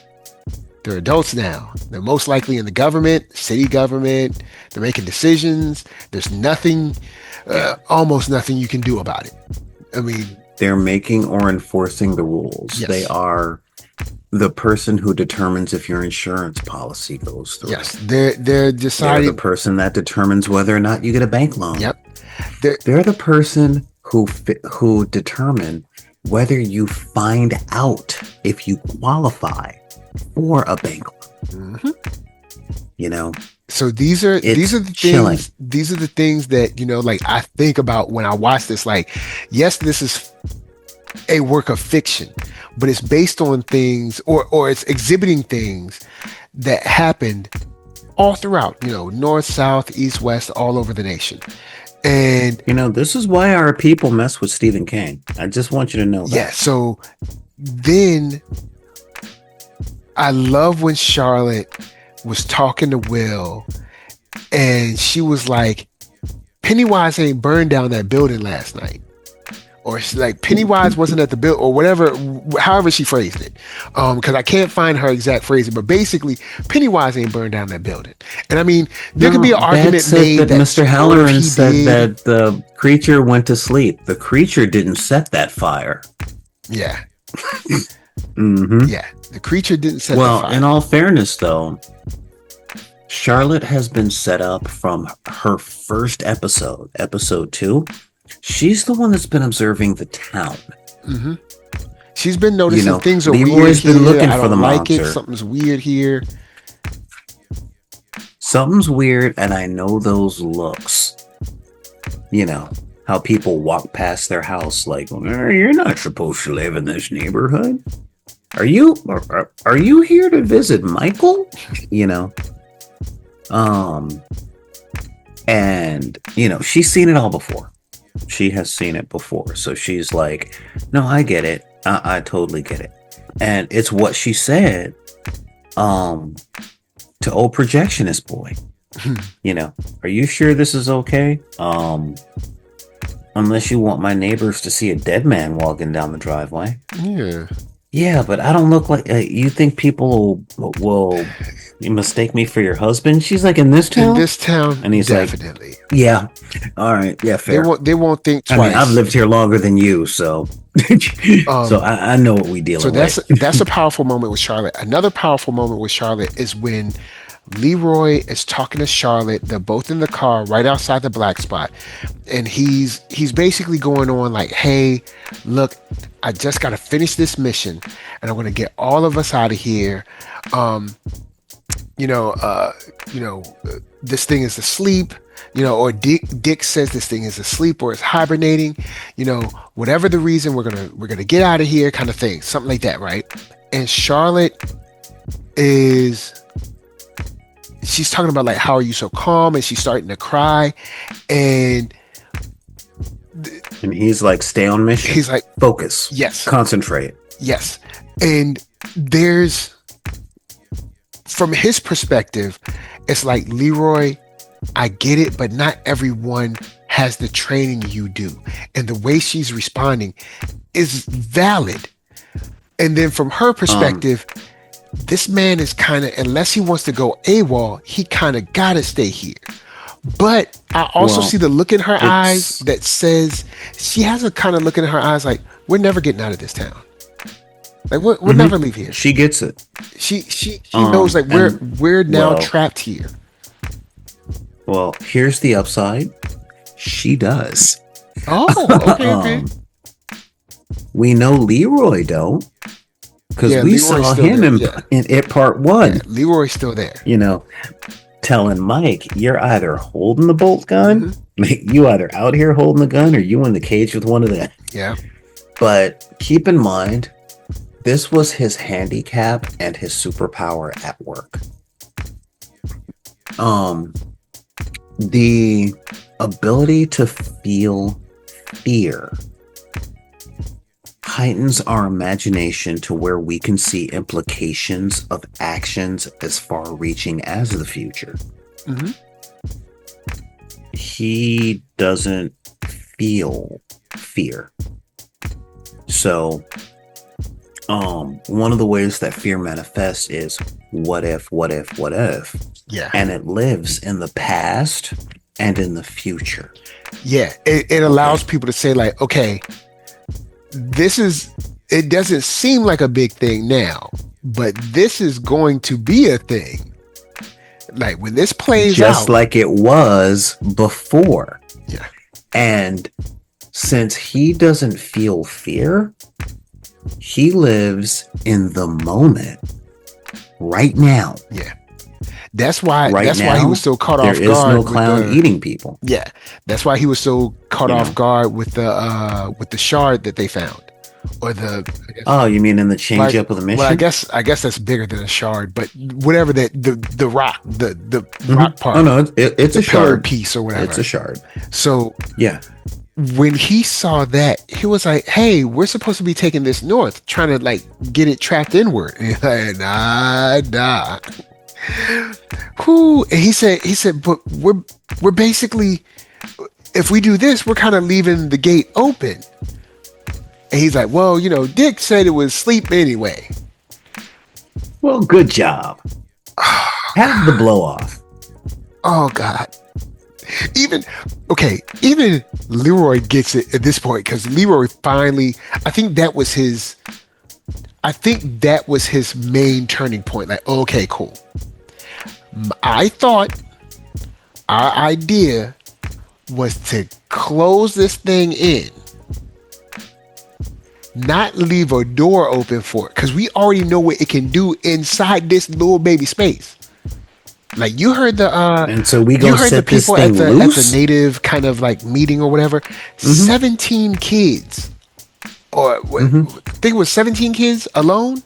they're adults now. They're most likely in the government, city government. They're making decisions. There's nothing, almost nothing you can do about it. I mean, they're making or enforcing the rules. Yes. They are the person who determines if your insurance policy goes through. Yes, they're deciding. They're the person that determines whether or not you get a bank loan. Yep. They're the person who determine whether you find out if you qualify for a bank loan. Mm-hmm. You know, so these are the chilling. things. These are the things that, you know, like I think about when I watch this. Like, yes, this is a work of fiction, but it's based on things, or it's exhibiting things that happened all throughout, you know, north, south, east, west, all over the nation. And you know, this is why our people mess with Stephen King. I just want you to know that. Yeah. So then I love when Charlotte was talking to Will and she was like, Pennywise ain't burned down that building last night. Or she's like, Pennywise wasn't at the building, or whatever, however she phrased it. Because I can't find her exact phrasing, but basically, Pennywise ain't burned down that building. And I mean, there could be an argument made that Mr. Halloran said that the creature went to sleep. The creature didn't set that fire. Yeah. Mm-hmm. Yeah. The creature didn't set the fire. Well, in all fairness, though, Charlotte has been set up from her first episode, episode 2. She's the one that's been observing the town. Mm-hmm. She's been noticing, you know, things are Leroy's weird been here. looking I for don't the like monster. it. Something's weird here. Something's weird, and I know those looks. You know, how people walk past their house like, you're not supposed to live in this neighborhood. Are you here to visit Michael? You know? And, you know, she's seen it all before. She has seen it before. So she's like, no, I get it. I totally get it. And it's what she said to old projectionist boy. You know, are you sure this is okay? Unless you want my neighbors to see a dead man walking down the driveway. Yeah. Yeah, but I don't look like... you think people will mistake me for your husband? She's like, in this town? In this town, and he's definitely. Like, yeah. All right, yeah, fair. They won't think twice. I mean, I've lived here longer than you, so... so I know what we deal with. So that's a powerful moment with Charlotte. Another powerful moment with Charlotte is when Leroy is talking to Charlotte. They're both in the car right outside the black spot. And he's basically going on like, hey, look, I just got to finish this mission and I'm going to get all of us out of here. This thing is asleep, you know, or Dick says this thing is asleep or it's hibernating, you know, whatever the reason, we're going to get out of here kind of thing, something like that. Right. And Charlotte she's talking about like, how are you so calm? And she's starting to cry. And he's like, stay on mission. He's like, focus. Yes. Concentrate. Yes. And from his perspective, it's like, Leroy, I get it, but not everyone has the training you do. And the way she's responding is valid. And then from her perspective, this man is kind of, unless he wants to go AWOL, he kind of got to stay here. But I also see the look in her eyes that says, she has a kind of look in her eyes like, we're never getting out of this town. Like we'll never leave here. She gets it. She knows like we're now trapped here. Well, here's the upside. She does. Oh, okay. We know Leroy don't, because we Leroy's saw still him there. in It Part 1. Yeah, Leroy's still there. You know, telling Mike, you're either holding the bolt gun, you either out here holding the gun, or you in the cage with one of them. Yeah. But keep in mind, this was his handicap and his superpower at work. The ability to feel fear heightens our imagination to where we can see implications of actions as far-reaching as the future. He doesn't feel fear. So, one of the ways that fear manifests is what if? Yeah. And it lives in the past and in the future. Yeah. It allows people to say like, okay, it doesn't seem like a big thing now, but this is going to be a thing. Like when this plays out. Just like it was before. Yeah. And since he doesn't feel fear, he lives in the moment right now. Yeah. That's why he was so caught off guard. There is no clown eating people. Yeah. That's why he was so caught off guard with the shard that they found. Or you mean in the change up of the mission? Well, I guess that's bigger than a shard, but whatever that the rock, the rock part. Oh no, it's a shard piece or whatever. It's a shard. So yeah. When he saw that, he was like, hey, we're supposed to be taking this north, trying to like get it tracked inward. And he's like, nah. Whew. And he said, but we're basically, if we do this, we're kind of leaving the gate open. And he's like, well, Dick said it was sleep anyway. Well, good job. Have the blow off. Oh God. Even Leroy gets it at this point, because Leroy finally, I think that was his main turning point. Like, okay, cool. I thought our idea was to close this thing in, not leave a door open for it, because we already know what it can do inside this little baby space. Like you heard and so we gonna set this thing at loose? the native kind of like meeting or whatever. 17 kids, or I think it was 17 kids alone,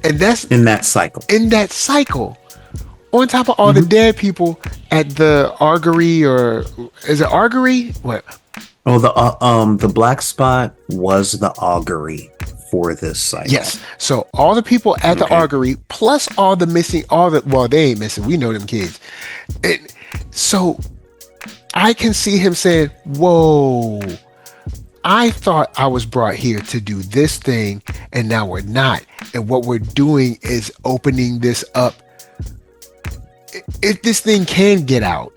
and that's in that cycle. On top of all the dead people at the augury, or is it augury? What? Oh, the black spot was the augury for this cycle. Yes. So all the people at the augury, plus all the missing, they ain't missing. We know them kids. And so I can see him saying, whoa, I thought I was brought here to do this thing, and now we're not. And what we're doing is opening this up. If this thing can get out,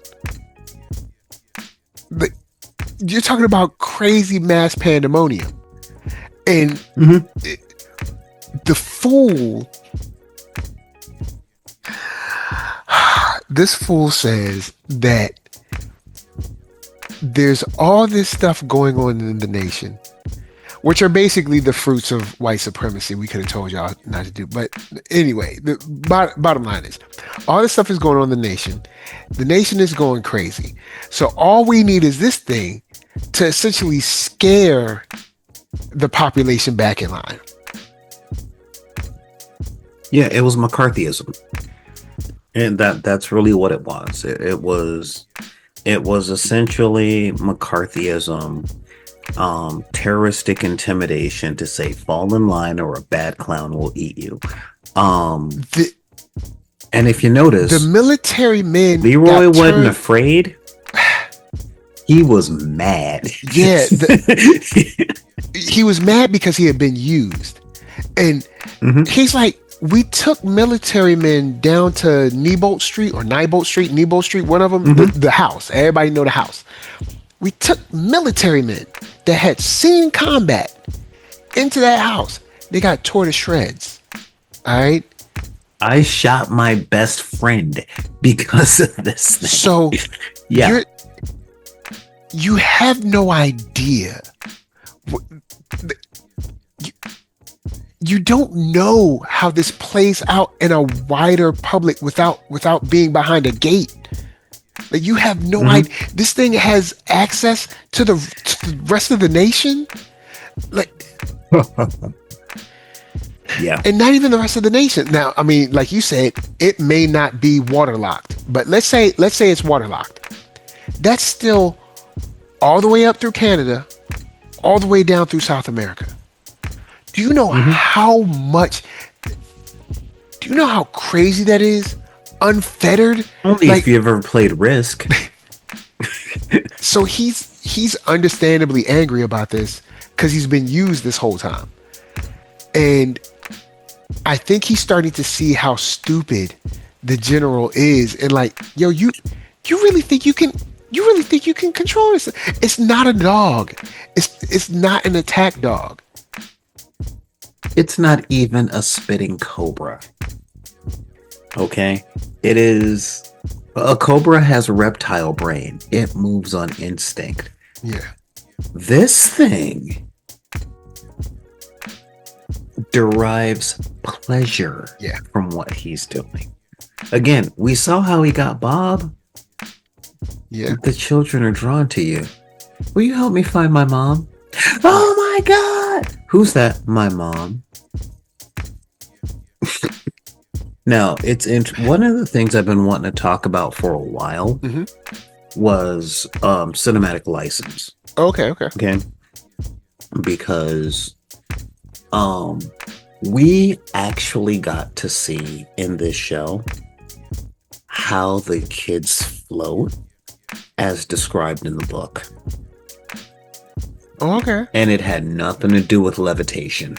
but you're talking about crazy mass pandemonium. And the fool, this fool says that there's all this stuff going on in the nation, which are basically the fruits of white supremacy. We could have told y'all not to do. But anyway, the bottom line is, all this stuff is going on in the nation. The nation is going crazy. So all we need is this thing to essentially scare the population back in line. Yeah, it was McCarthyism. And that's really what it was. It was essentially McCarthyism, terroristic intimidation to say fall in line or a bad clown will eat you. And if you notice, the military men, Leroy wasn't afraid. He was mad. Yeah, he was mad because he had been used. And he's like, we took military men down to Neibolt Street, one of them, the house. Everybody know the house. We took military men that had seen combat into that house, they got tore to shreds. All right. I shot my best friend because of this thing. So yeah, you have no idea. You don't know how this plays out in a wider public without being behind a gate. Like, you have no idea. This thing has access to the rest of the nation. Like, yeah. and not even the rest of the nation. Now, I mean, like you said, it may not be waterlocked, but let's say it's waterlocked. That's still all the way up through Canada, all the way down through South America. Do you know how much? Do you know how crazy that is? Unfettered. Only if you've ever played Risk. So he's understandably angry about this because he's been used this whole time, and I think he's starting to see how stupid the general is, and like, yo, you really think you can? You really think you can control this? It's not a dog. It's not an attack dog. It's not even a spitting cobra. Okay? It is... A cobra has a reptile brain. It moves on instinct. Yeah. This thing derives pleasure from what he's doing. Again, we saw how he got Bob. Yeah. The children are drawn to you. Will you help me find my mom? Oh my God! Who's that? My mom. Now, one of the things I've been wanting to talk about for a while was cinematic license. Okay. Because we actually got to see in this show how the kids float as described in the book. Oh, okay. And it had nothing to do with levitation.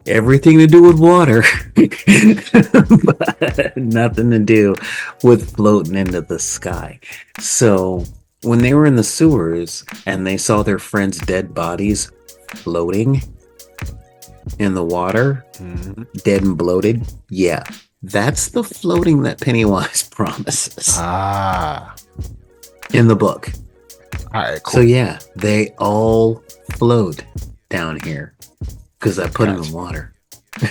Everything to do with water, but nothing to do with floating into the sky. So when they were in the sewers and they saw their friends' dead bodies floating in the water, dead and bloated, yeah, that's the floating that Pennywise promises. In the book. All right, cool. So yeah, they all float down here because I put them in water.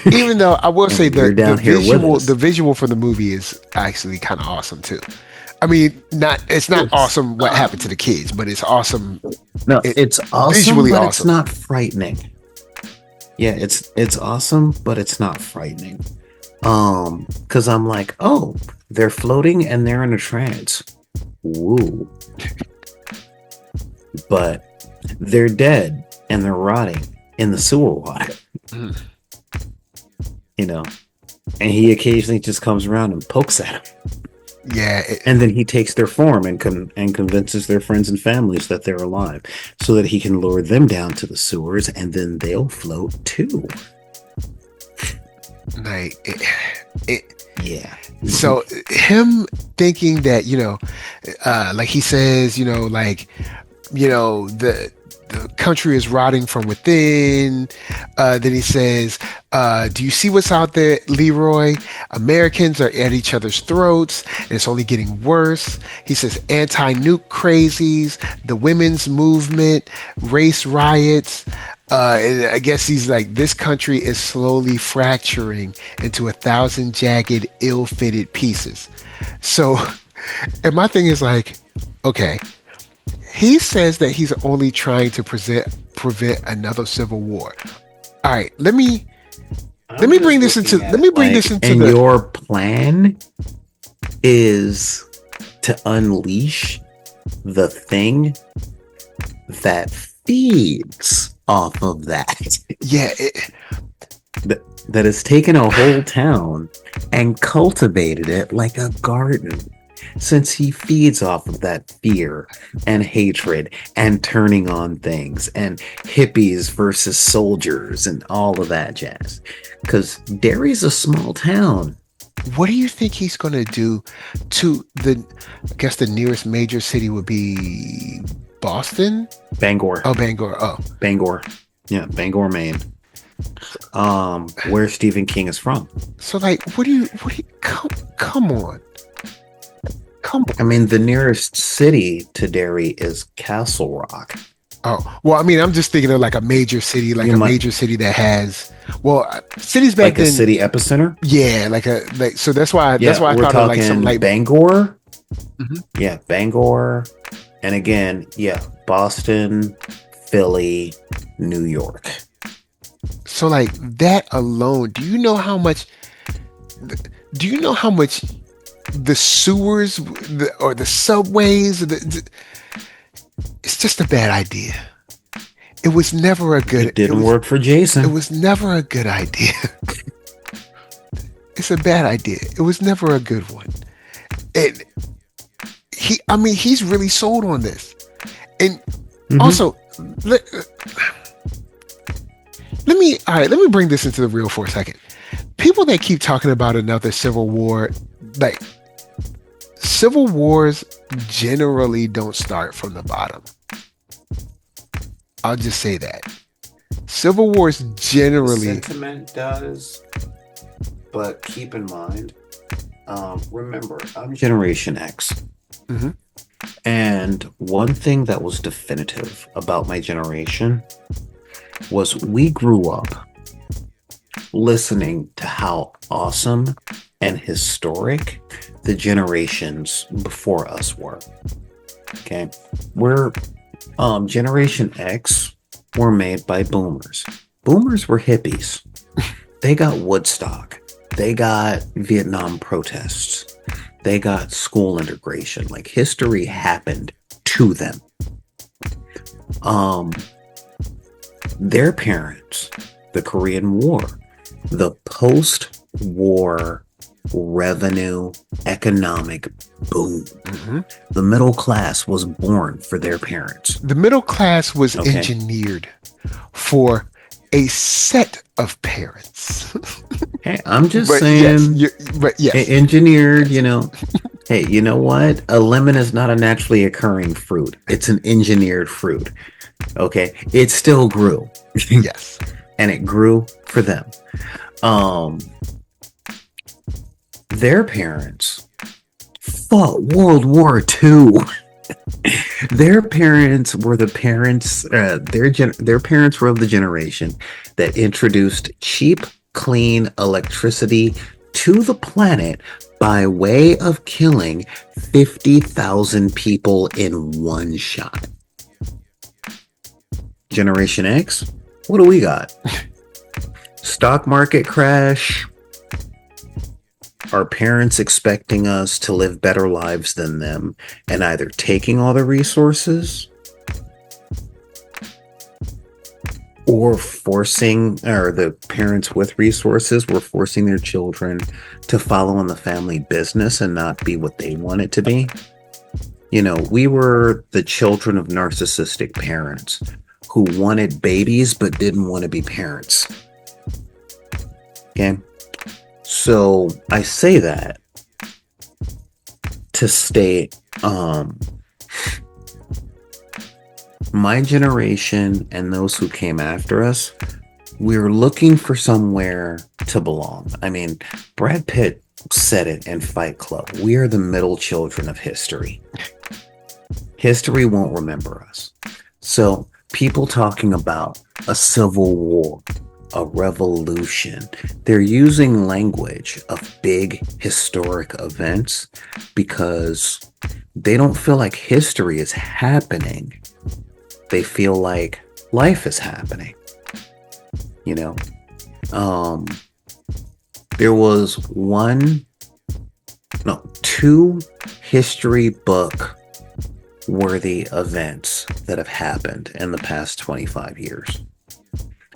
Even though I will say the visual for the movie is actually kind of awesome too. I mean, it's not awesome what happened to the kids, but it's awesome. No, it's awesome, visually but awesome. It's not frightening. Yeah, it's awesome, but it's not frightening. Because I'm like, oh, they're floating and they're in a trance. Woo. But they're dead and they're rotting in the sewer water. You know, and he occasionally just comes around and pokes at them. Yeah. And then he takes their form and convinces their friends and families that they're alive so that he can lure them down to the sewers and then they'll float too. Like, yeah. So him thinking that, like he says, the country is rotting from within. Then he says, do you see what's out there, Leroy? Americans are at each other's throats, and it's only getting worse. He says anti-nuke crazies, the women's movement, race riots. And I guess he's like, this country is slowly fracturing into 1,000 jagged, ill-fitted pieces. So, and my thing is like, okay, he says that he's only trying to prevent another civil war. All right, let me bring this into your plan is to unleash the thing that feeds off of that. Yeah, that has taken a whole town and cultivated it like a garden. Since he feeds off of that fear and hatred and turning on things and hippies versus soldiers and all of that jazz. Because Derry's a small town. What do you think he's going to do to the, I guess the nearest major city would be Boston? Bangor. Oh, Bangor. Oh, Bangor. Yeah, Bangor, Maine. Where Stephen King is from. so like, come on. Come I on. mean, the nearest city to Derry is Castle Rock. Oh, well, I mean, I'm just thinking of like a major city, like You a might major city that has, well, cities back like a then, city epicenter. yeah, like, so that's Yeah, why I we're thought of like something talking like, Bangor. Mhm. Yeah, Bangor. And again, yeah, Boston, Philly, New York. So like that alone, do you know how much the sewers or the subways, it's just a bad idea. It was never a good, It didn't work for it Jason. was never a good idea. It's a bad idea. It was never a good one. And I mean, he's really sold on this. And Hmm. also, let, let me bring this into the real for a second. People that keep talking about another civil war, like civil wars generally don't start from the bottom. I'll just say that. Civil wars The generally, sentiment does, but keep in mind, remember, I'm Generation X. Mhm. And one thing that was definitive about my generation was we grew up listening to how awesome and historic the generations before us were. Okay. We're Generation X were made by boomers. Boomers were hippies. They got Woodstock. They got Vietnam protests. They got school integration. Like history happened to them. Um, their parents, the Korean War, the post-war revenue economic boom. Mhm. The middle class was born for their parents. The middle class was Okay. engineered for a set of parents. Hey, I'm just But yes, saying, engineered, yes, Hey, you know what? A lemon is not a naturally occurring fruit. It's an engineered fruit. Okay. It still grew. yes. And it grew for them. Um, their parents fought World War II. Their parents were the parents. Their parents were of the generation that introduced cheap, clean electricity to the planet by way of killing 50,000 people in one shot. Generation X, what do we got? Stock market crash. Our parents expecting us to live better lives than them and either taking all the resources or the parents with resources were forcing their children to follow in the family business and not be what they want it to be. We were the children of narcissistic parents who wanted babies but didn't want to be parents. Okay. So I say that to state my generation and those who came after us, we're looking for somewhere to belong. I mean, Brad Pitt said it in Fight Club. We are the middle children of history. History won't remember us. So people talking about a civil war, a revolution, they're using language of big historic events because they don't feel like history is happening. They feel like life is happening. There was two history book worthy events that have happened in the past 25 years.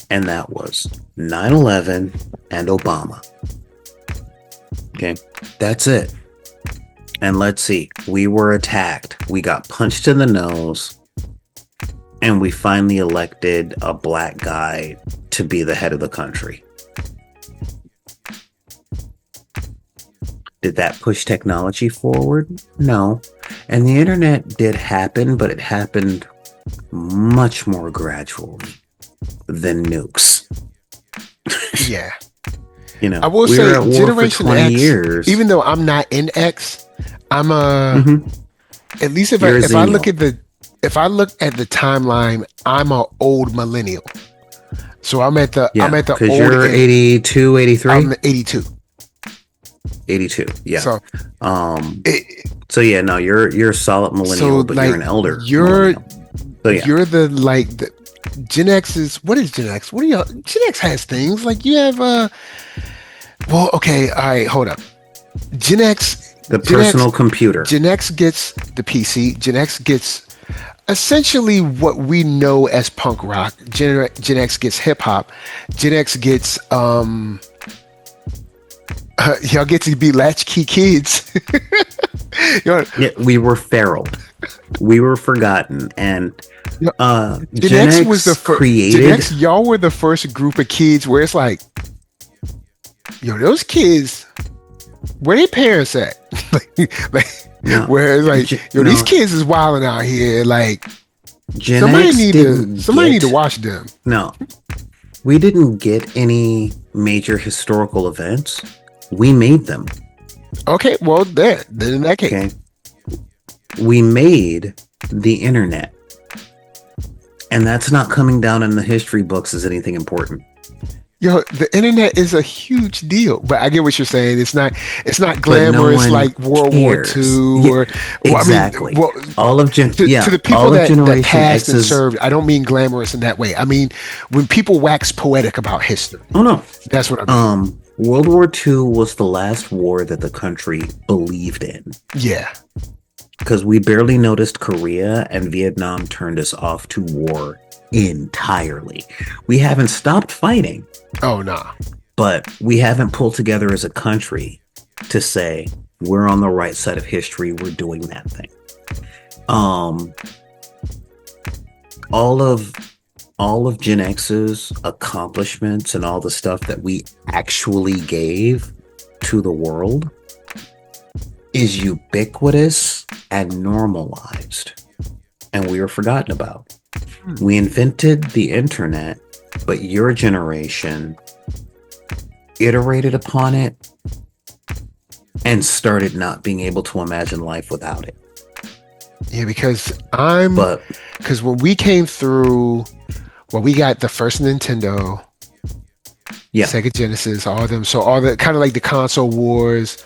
And that was 9/11 and Obama. Okay, that's it. And let's see, we were attacked. We got punched in the nose. And we finally elected a black guy to be the head of the country. Did that push technology forward? No. And the internet did happen, but it happened much more gradually than nukes. Yeah. You know, I will we say were at war for Generation 20 X, years. even though I'm not in X, I'm at least if You're a I look Xennial. at the timeline, I'm an old millennial. So I'm at the Yeah, because old you're end. 82, 83? I'm 82. 82, yeah. So So yeah, no, you're a solid millennial, but you're an elder millennial. So yeah. you're the Gen X is, what is Gen X? What do y'all, Gen X has things like you have well, okay, all right, hold up. Gen X, The personal computer. Gen X gets the PC. Gen X gets essentially what we know as punk rock. Gen X gets hip hop. Gen X gets y'all get to be latchkey kids. Yeah, we were feral. We were forgotten, and Gen X was the created. Gen X, y'all were the first group of kids where it's like, yo, those kids, where their parents at? No. Where it's like, yo, these kids is wilding out here. Like, Gen somebody X need to watch them. No, we didn't get any major historical events. We made them. Okay, well, then in that case, Okay, we made the internet, and that's not coming down in the history books as anything important. yo, the internet is a huge deal. But I get what you're saying. It's not glamorous like World War II or exactly. Well, all of to the people that passed and served. I don't mean glamorous in that way. I mean when people wax poetic about history. Oh no, that's what I mean. World War II was the last war that the country believed in. Yeah. Because we barely noticed Korea, and Vietnam turned us off to war entirely. We haven't stopped fighting. Oh, nah. But we haven't pulled together as a country to say, we're on the right side of history, we're doing that thing. All of Gen X's accomplishments and all the stuff that we actually gave to the world is ubiquitous and normalized, and we were forgotten about. We invented the internet, but your generation iterated upon it and started not being able to imagine life without it. Yeah, because when we came through, well, we got the first Nintendo, Sega Genesis, all of them. So all the kind of like the console wars.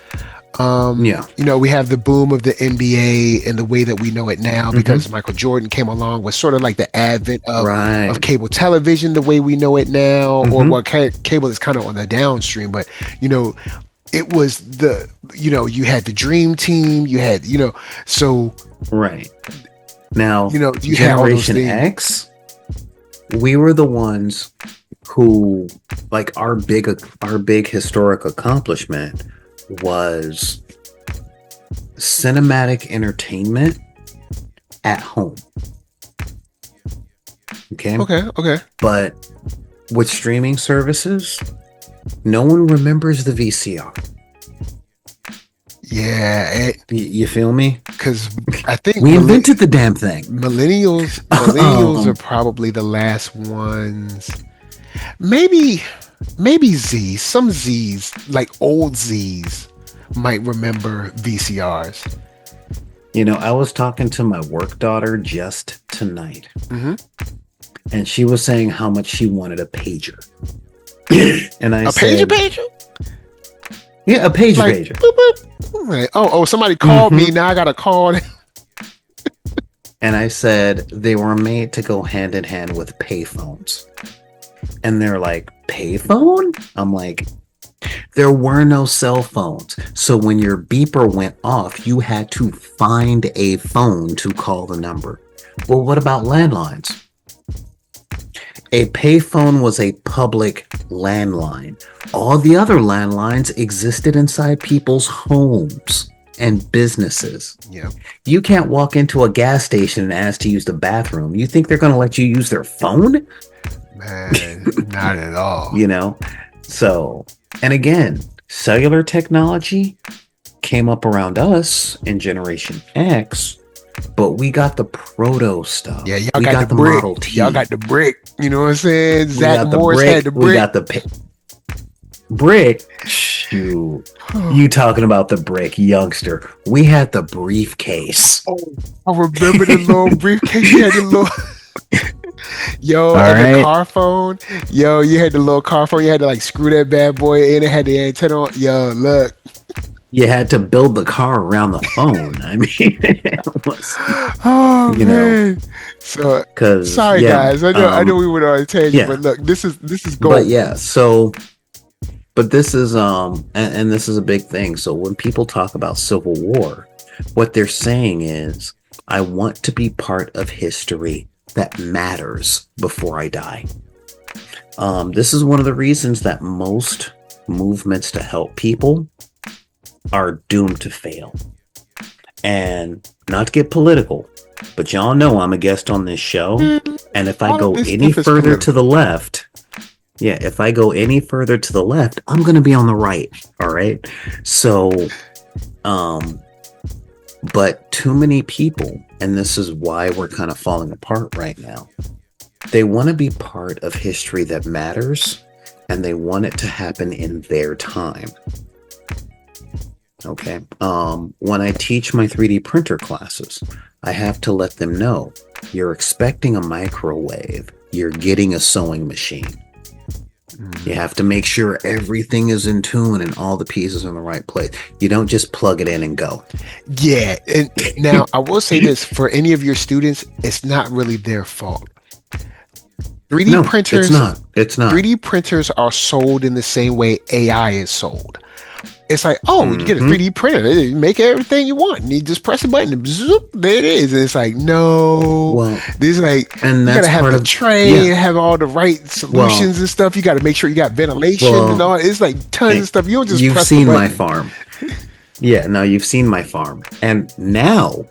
You know, we have the boom of the NBA and the way that we know it now because Michael Jordan came along with sort of like the advent of cable television, the way we know it now, or what cable is kind of on the downstream. But, you know, it was you had the Dream Team, you had, so. Right. Now, you had all those Generation things. X, we were the ones who, like, our big historic accomplishment was cinematic entertainment at home. Okay. But with streaming services, no one remembers the VCR. Yeah, you feel me? Because I think we invented the damn thing. Millennials are probably the last ones. Maybe Z's, some Z's, like old Z's, might remember VCRs. I was talking to my work daughter just tonight, and she was saying how much she wanted a pager. And I said, pager? Yeah, a pager. Boop, boop. Right. Oh, somebody called me. Now I got to call. And I said they were made to go hand in hand with payphones. And they're like, payphone? I'm like, there were no cell phones. So when your beeper went off, you had to find a phone to call the number. Well, what about landlines? A payphone was a public landline. All the other landlines existed inside people's homes and businesses. Yeah. You can't walk into a gas station and ask to use the bathroom. You think they're going to let you use their phone? Man, not at all. So, and again, cellular technology came up around us in Generation X, but we got the proto stuff. Yeah, y'all we got the brick. Model T. Y'all got the brick. You know what I'm saying? We Zach got the Morris brick. had the brick. We got the brick. Shoot. You talking about the brick, youngster. We had the briefcase. Oh, I remember the little briefcase. You had the little... Yo, All and right. the car phone. Yo, you had the little car phone. You had to like screw that bad boy in. It had the antenna on. Yo, look. You had to build the car around the phone. I mean, it was, Oh you man. know, So because sorry guys. I know we went on a tangent, yeah. but look, this is gold. But yeah, so but this is and this is a big thing. So when people talk about Civil War, what they're saying is, I want to be part of history that matters before I die. This is one of the reasons that most movements to help people are doomed to fail. And not to get political, but y'all know I'm a guest on this show, and if I go any further to the left, if I go any further to the left, I'm gonna be on the right. All right. So but too many people, and this is why we're kind of falling apart right now, they want to be part of history that matters, and they want it to happen in their time. Okay. When I teach my 3D printer classes, I have to let them know, you're expecting a microwave, you're getting a sewing machine. You have to make sure everything is in tune and all the pieces are in the right place. You don't just plug it in and go. Yeah, and now I will say this, for any of your students, it's not really their fault. 3D printers, it's not. 3D printers are sold in the same way AI is sold. It's like, oh, you get a 3D printer, you make everything you want, and you just press a button, and zoop, there it is. And it's like, no, well, this like, and you that's gotta have part the of tray, have all the right solutions and stuff. You got to make sure you got ventilation and all. It's like tons of stuff. You don't just. You've press seen the my button. farm. Yeah, no, you've seen my farm, and now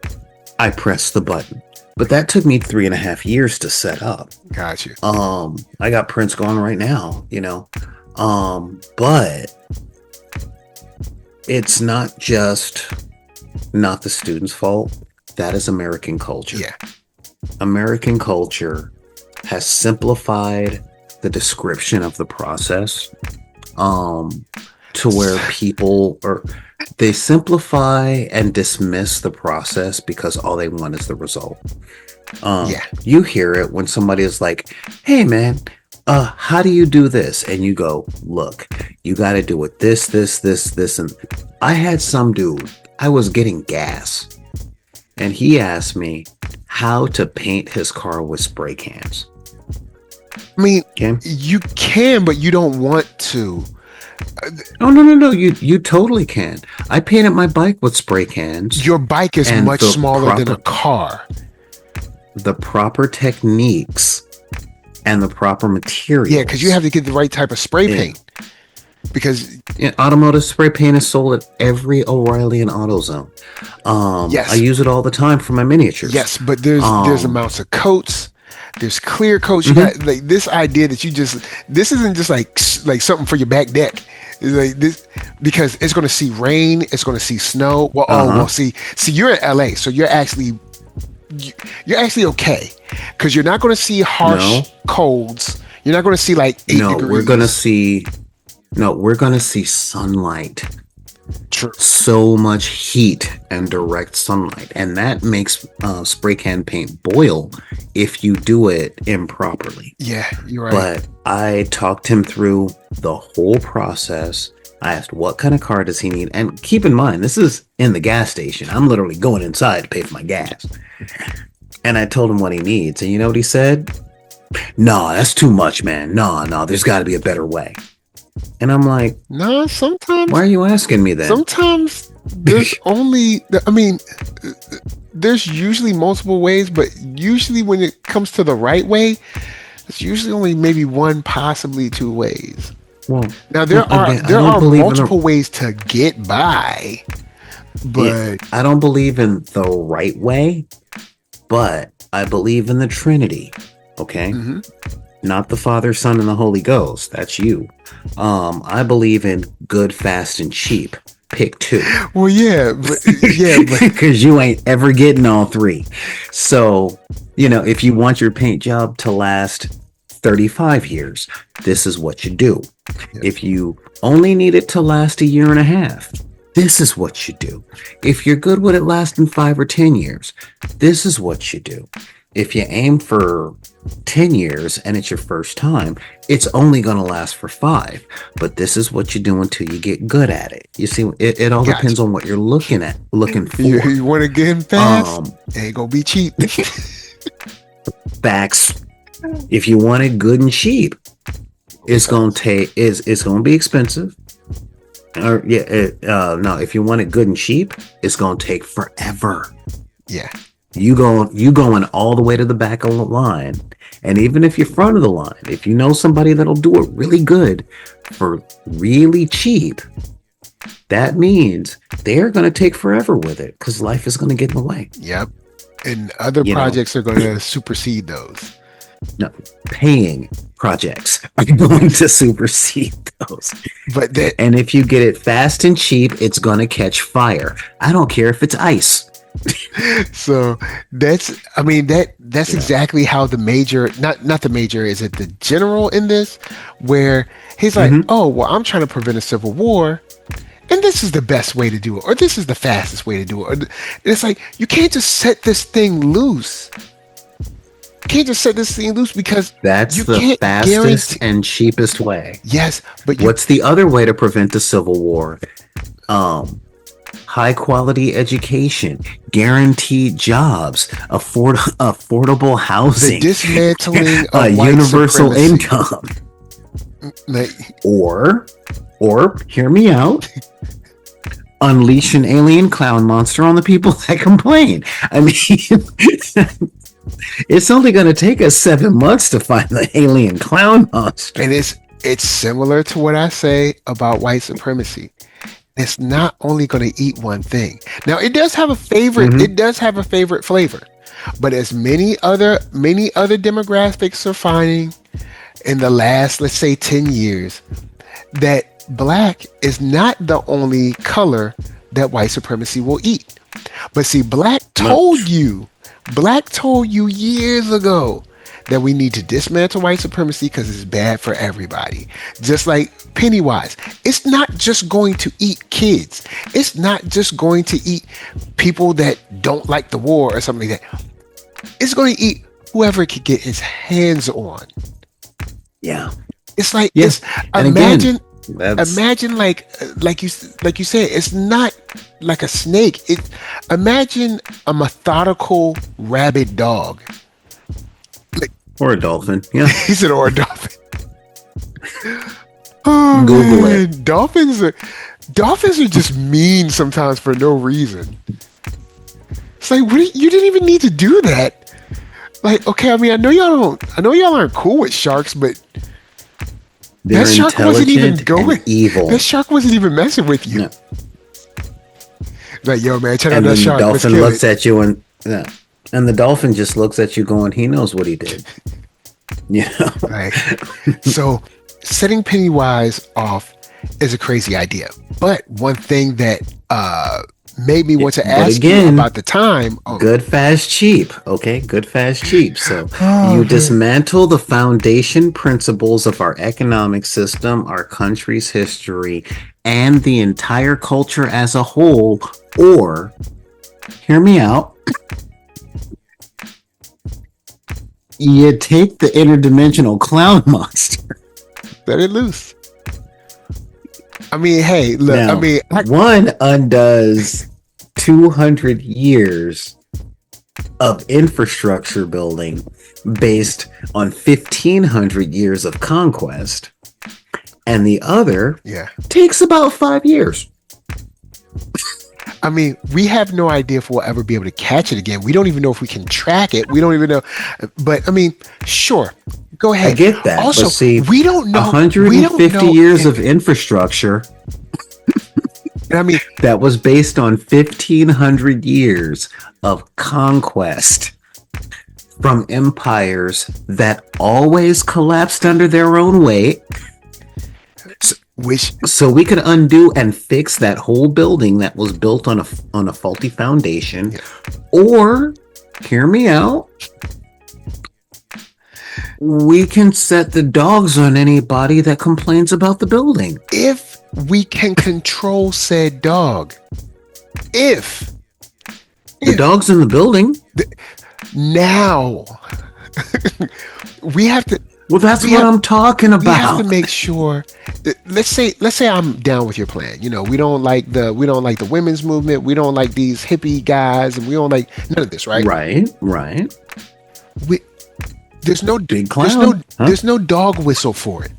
I press the button. But that took me 3.5 years to set up. Got you. I got prints going right now, you know. But it's not the student's fault. That is American culture. Yeah. American culture has simplified the description of the process to where people they simplify and dismiss the process because all they want is the result. You hear it when somebody is like, hey man, how do you do this? And you go, look, you got to do it this, and I had some dude, I was getting gas, and he asked me how to paint his car with spray cans. I mean, you can, but you don't want to. Oh no, you totally can. I painted my bike with spray cans. Your bike is much smaller than a car. The proper techniques and the proper materials. Yeah, because you have to get the right type of spray paint. Because automotive spray paint is sold at every O'Reilly and AutoZone. Yes. I use it all the time for my miniatures. Yes, but there's amounts of coats. There's clear coats. You got like this idea that this isn't just like something for your back deck. It's like this because it's going to see rain. It's going to see snow. Well, see, you're in LA, so you're actually okay because you're not going to see harsh colds. You're not going to see like 8 degrees. We're going to see sunlight. True. So much heat and direct sunlight, and that makes spray can paint boil if you do it improperly. Yeah, you're right. But I talked him through the whole process. I asked what kind of car does he need, and keep in mind this is in the gas station. I'm literally going inside to pay for my gas, and I told him what he needs, and you know what he said? No, that's too much, man. No, there's got to be a better way. And I'm like, no, sometimes. Why are you asking me that? Sometimes there's there's usually multiple ways, but usually when it comes to the right way, it's usually only maybe one, possibly 2 ways. Well, now there are multiple ways to get by, but I don't believe in the right way, but I believe in the Trinity. Okay. Not the Father, Son, and the Holy Ghost. That's you. I believe in good, fast, and cheap. pick two. Well, but Because you ain't ever getting all three. So, if you want your paint job to last 35 years, this is what you do. Yes. If you only need it to last a year and a half, this is what you do. If you're good with it lasting 5 or 10 years, this is what you do. If you aim for 10 years and it's your first time, it's only going to last for 5. But this is what you do until you get good at it. You see, it all depends on what you're looking for. You want to get in fast? It ain't going to be cheap. Facts. If you want it good and cheap, it's going to be expensive. Or no, if you want it good and cheap, it's going to take forever. Yeah. You going all the way to the back of the line. And even if you're front of the line, if you know somebody that'll do it really good for really cheap, that means they're going to take forever with it because life is going to get in the way. Yep. And other projects are going to supersede those. No, paying projects are going to supersede those. And if you get it fast and cheap, it's going to catch fire. I don't care if it's ice. So that's exactly how the major, not the major, is it the general in this, where he's like, oh, well, I'm trying to prevent a civil war, and this is the best way to do it, or this is the fastest way to do it. And it's like, you can't just set this thing loose. You can't just set this thing loose because that's the fastest and cheapest way. Yes, but what's the other way to prevent a civil war? High quality education, guaranteed jobs, affordable housing, the dismantling of universal income, or hear me out, unleash an alien clown monster on the people that complain. I mean, it's only going to take us 7 months to find the alien clown monster. And it's similar to what I say about white supremacy. It's not only going to eat one thing. Now, it does have a favorite. It does have a favorite flavor, but as many other demographics are finding in the last, let's say, 10 years, that black is not the only color that white supremacy will eat. But see, black told you years ago that we need to dismantle white supremacy because it's bad for everybody. Just like Pennywise, it's not just going to eat kids. It's not just going to eat people that don't like the war or something like that. It's going to eat whoever it could get his hands on. Yeah. It's like, imagine like you said, it's not like a snake. Imagine a methodical rabid dog. Or a dolphin. Yeah. He said, or a dolphin. Oh, Google man. it. Dolphins are just mean sometimes for no reason. It's like, you didn't even need to do that. Like, okay, I mean, I know y'all aren't cool with sharks, but they're that shark wasn't even going. Evil. That shark wasn't even messing with you. No. Like, yo, man, check out that shark. The dolphin looks at you and the dolphin just looks at you going, he knows what he did. Yeah. Right. So setting Pennywise off is a crazy idea. But one thing that made me want to ask you about the time. Good, fast, cheap. Okay, good, fast, cheap. So you dismantle the foundation principles of our economic system, our country's history, and the entire culture as a whole. Or, hear me out, you take the interdimensional clown monster. Let it loose. I mean, hey, look, now, one undoes 200 years of infrastructure building based on 1,500 years of conquest, and the other takes about 5 years. I mean, we have no idea if we'll ever be able to catch it again. We don't even know if we can track it. We don't even know. But I mean, sure, go ahead. I get that. Also, but see, we don't know. 150 years of infrastructure. I mean, that was based on 1,500 years of conquest from empires that always collapsed under their own weight. Which so we could undo and fix that whole building that was built on a faulty foundation, or hear me out. We can set the dogs on anybody that complains about the building. if we can control said dog, if The dog's in the building. now we have to. Well, that's what I'm talking We have about. to make sure. Let's say I'm down with your plan. We don't like the women's movement. We don't like these hippie guys, and we don't like none of this, right? Right. We, there's no Big clown. there's no dog whistle for it.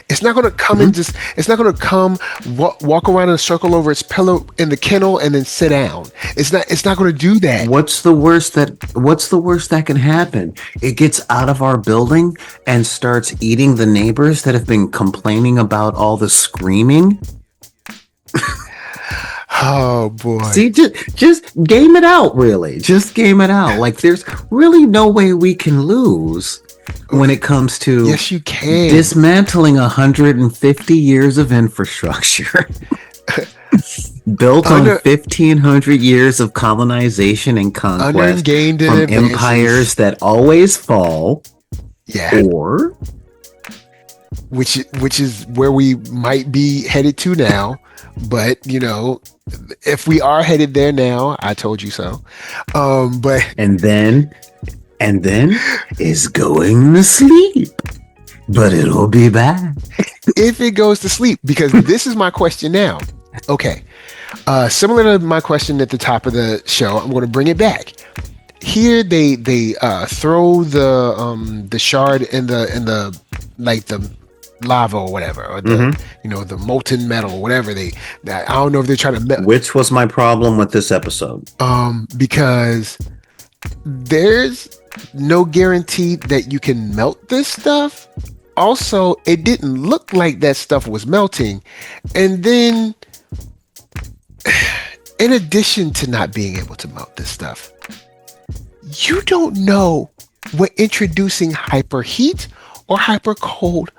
It's not going to come and just. It's not going to come walk around in a circle over its pillow in the kennel and then sit down. It's not going to do that. What's the worst that can happen? It gets out of our building and starts eating the neighbors that have been complaining about all the screaming. Oh boy. See, just game it out, really. Just game it out. Like, there's really no way we can lose when it comes to Yes, you can. dismantling 150 years of infrastructure built on 1,500 years of colonization and conquest Ungained from advances. empires that always fall, Yeah. or which is where we might be headed to now. But if we are headed there now, I told you so. But and then is going to sleep, but it'll be back. if it goes to sleep, because this is my question now. Okay, similar to my question at the top of the show, I'm going to bring it back. Here they throw the shard in the like the lava or whatever, or the the molten metal or whatever I don't know if they're trying to melt. Which was my problem with this episode. Because there's no guarantee that you can melt this stuff. Also, it didn't look like that stuff was melting. And then, in addition to not being able to melt this stuff, you don't know what introducing hyper heat or hyper cold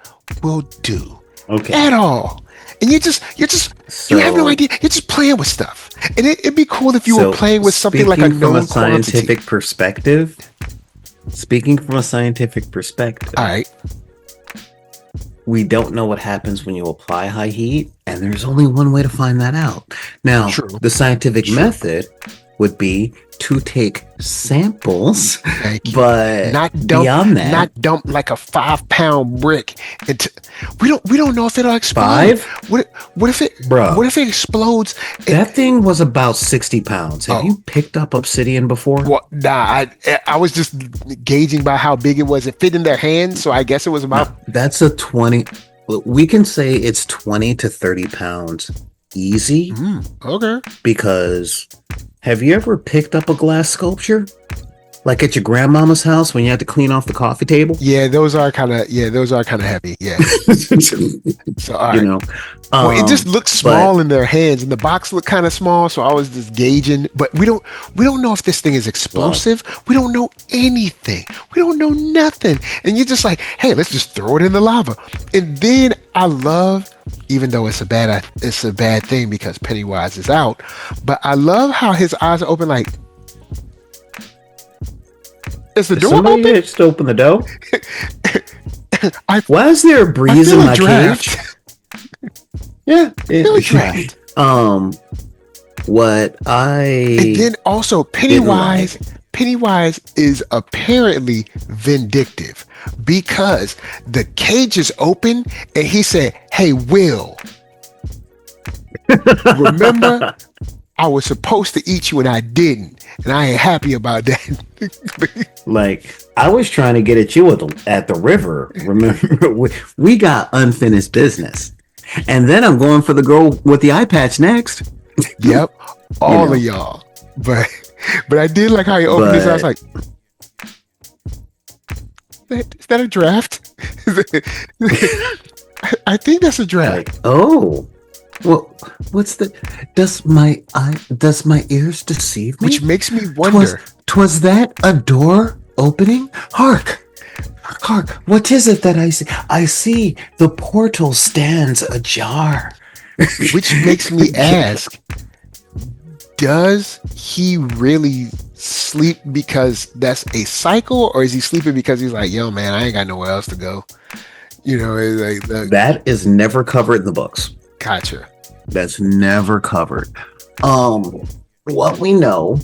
will do at all. And you have no idea. You're just playing with stuff. And it'd be cool if you were playing with something like a known scientific quantity. perspective. Speaking from a scientific perspective, All right. we don't know what happens when you apply high heat, and there's only one way to find that out. Now, True. the scientific method would be to take samples, Thank you. but Not dump, beyond that, not dump like a 5-pound brick into. We don't know if it'll explode. 5? What if it? Bruh. What if it explodes? that thing was about 60 pounds. Have Oh. you picked up obsidian before? Well, nah. I was just gauging by how big it was. It fit in their hands, so I guess it was about. That's a 20. We can say it's 20 to 30 pounds easy, Okay. because have you ever picked up a glass sculpture? Like at your grandmama's house when you had to clean off the coffee table? Yeah, those are kind of heavy. Yeah. So all right. Well, it just looked small in their hands, and the box looked kind of small. So I was just gauging, but we don't know if this thing is explosive. We don't know anything. We don't know nothing. And you're just like, hey, let's just throw it in the lava. And then I love, even though it's a bad thing because Pennywise is out, but I love how his eyes are open. Like, is the door Somebody open? just open the door. I Why is there a breeze feel in a my draft. cage? Yeah, feel a draft. What I And then also Pennywise is apparently vindictive because the cage is open and he said, "Hey, Will, remember I was supposed to eat you and I didn't, and I ain't happy about that." like I was trying to get at you at the river. Remember, we got unfinished business, and then I'm going for the girl with the eye patch next. Yep, all of y'all. But I did like how he opened his eyes. Like, is that a draft? I think that's a draft. Like, oh, well, what's the? Does my ears deceive me? Which makes me wonder. Twas that a door opening? Hark! Hark, what is it that I see? I see the portal stands ajar. Which makes me ask, does he really sleep because that's a cycle, or is he sleeping because he's like, yo, man, I ain't got nowhere else to go? It's like That is never covered in the books. gotcha. That's never covered. What we know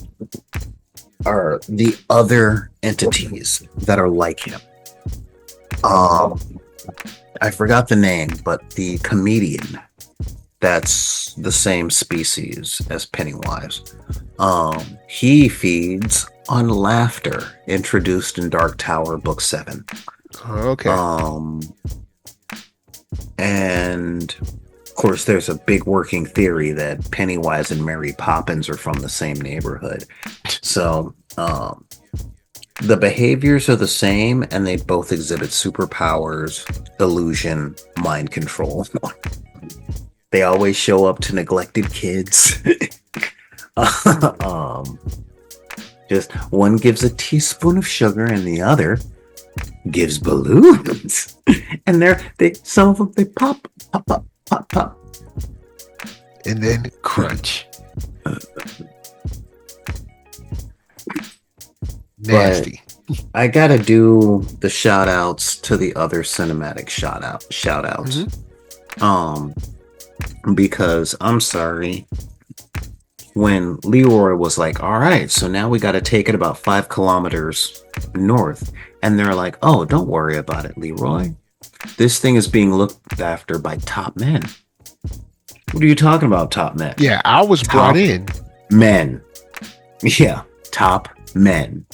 are the other entities that are like him. I forgot the name, but the comedian that's the same species as Pennywise. He feeds on laughter, introduced in Dark Tower Book 7. Okay. And of course, there's a big working theory that Pennywise and Mary Poppins are from the same neighborhood. So, the behaviors are the same, and they both exhibit superpowers, illusion, mind control. They always show up to neglected kids. Just one gives a teaspoon of sugar, and the other gives balloons. And some of them they pop, pop, pop, pop, pop, And then crunch. Nasty. But I gotta do the shout outs to the other cinematic shout outs. Because I'm sorry, when Leroy was like, all right, so now we gotta take it about 5 kilometers north, and they're like, oh, don't worry about it, Leroy, this thing is being looked after by top men. What are you talking about, top men? Yeah, I was brought in. Men. Yeah, top men.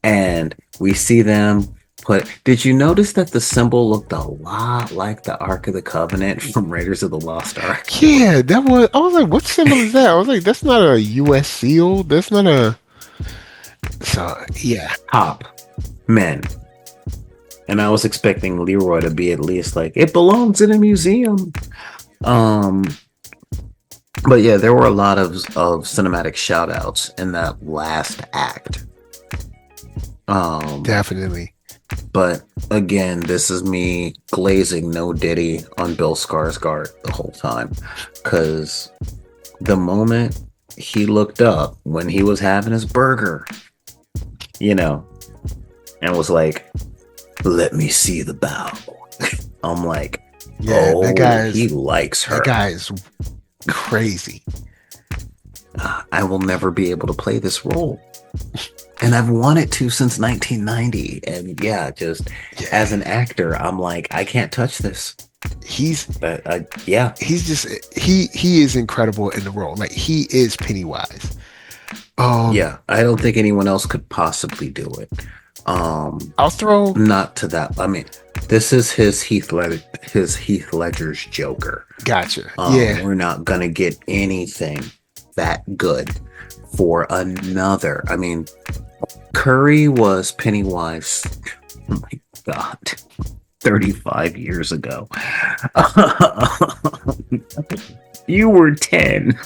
And we see them did you notice that the symbol looked a lot like the Ark of the Covenant from Raiders of the Lost Ark? Yeah, I was like, what symbol is that? I was like, that's not a US seal. That's not a. So, yeah. Top men. And I was expecting Leroy to be at least like, it belongs in a museum. But yeah, there were a lot of cinematic shout outs in that last act. Definitely. But again, this is me glazing no Diddy on Bill Skarsgård the whole time. Because the moment he looked up when he was having his burger, and was like, let me see the bow. I'm like, yeah, he likes her. That guy is crazy. I will never be able to play this role. And I've wanted to since 1990. And as an actor, I'm like, I can't touch this. He's just he is incredible in the role. Like, he is Pennywise. I don't think anyone else could possibly do it. I'll throw not to that. I mean, this is his Heath Ledger's Joker. Gotcha. Yeah, we're not gonna get anything that good for another. I mean, Curry was Pennywise. Oh my God, 35 years ago. You were 10.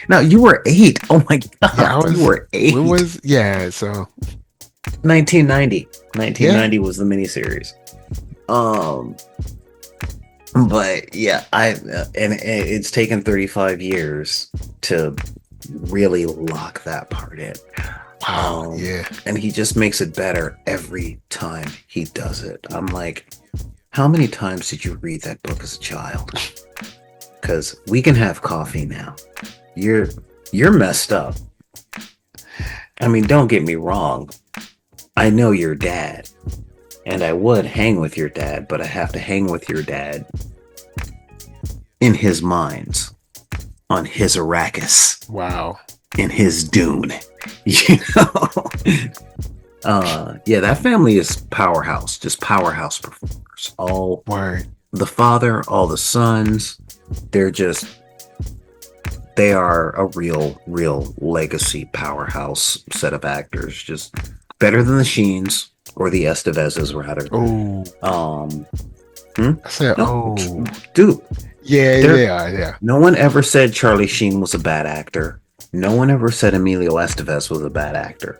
No, you were 8. Oh my God, you were 8. When was so 1990. 1990 was the miniseries. But yeah, and it's taken 35 years to really lock that part in. Wow. Yeah. And he just makes it better every time he does it. I'm like, how many times did you read that book as a child? Because we can have coffee now. You're messed up. I mean, don't get me wrong. I know your dad. And I would hang with your dad, but I have to hang with your dad in his mines, on his Arrakis. Wow. In his Dune. That family is powerhouse, just powerhouse performers. All Word. The father, all the sons, they are a real legacy powerhouse set of actors. Just better than the Sheens or the Estevezes, rather. Oh. I said, dude. Yeah, they are. Yeah. No one ever said Charlie Sheen was a bad actor. No one ever said Emilio Estevez was a bad actor.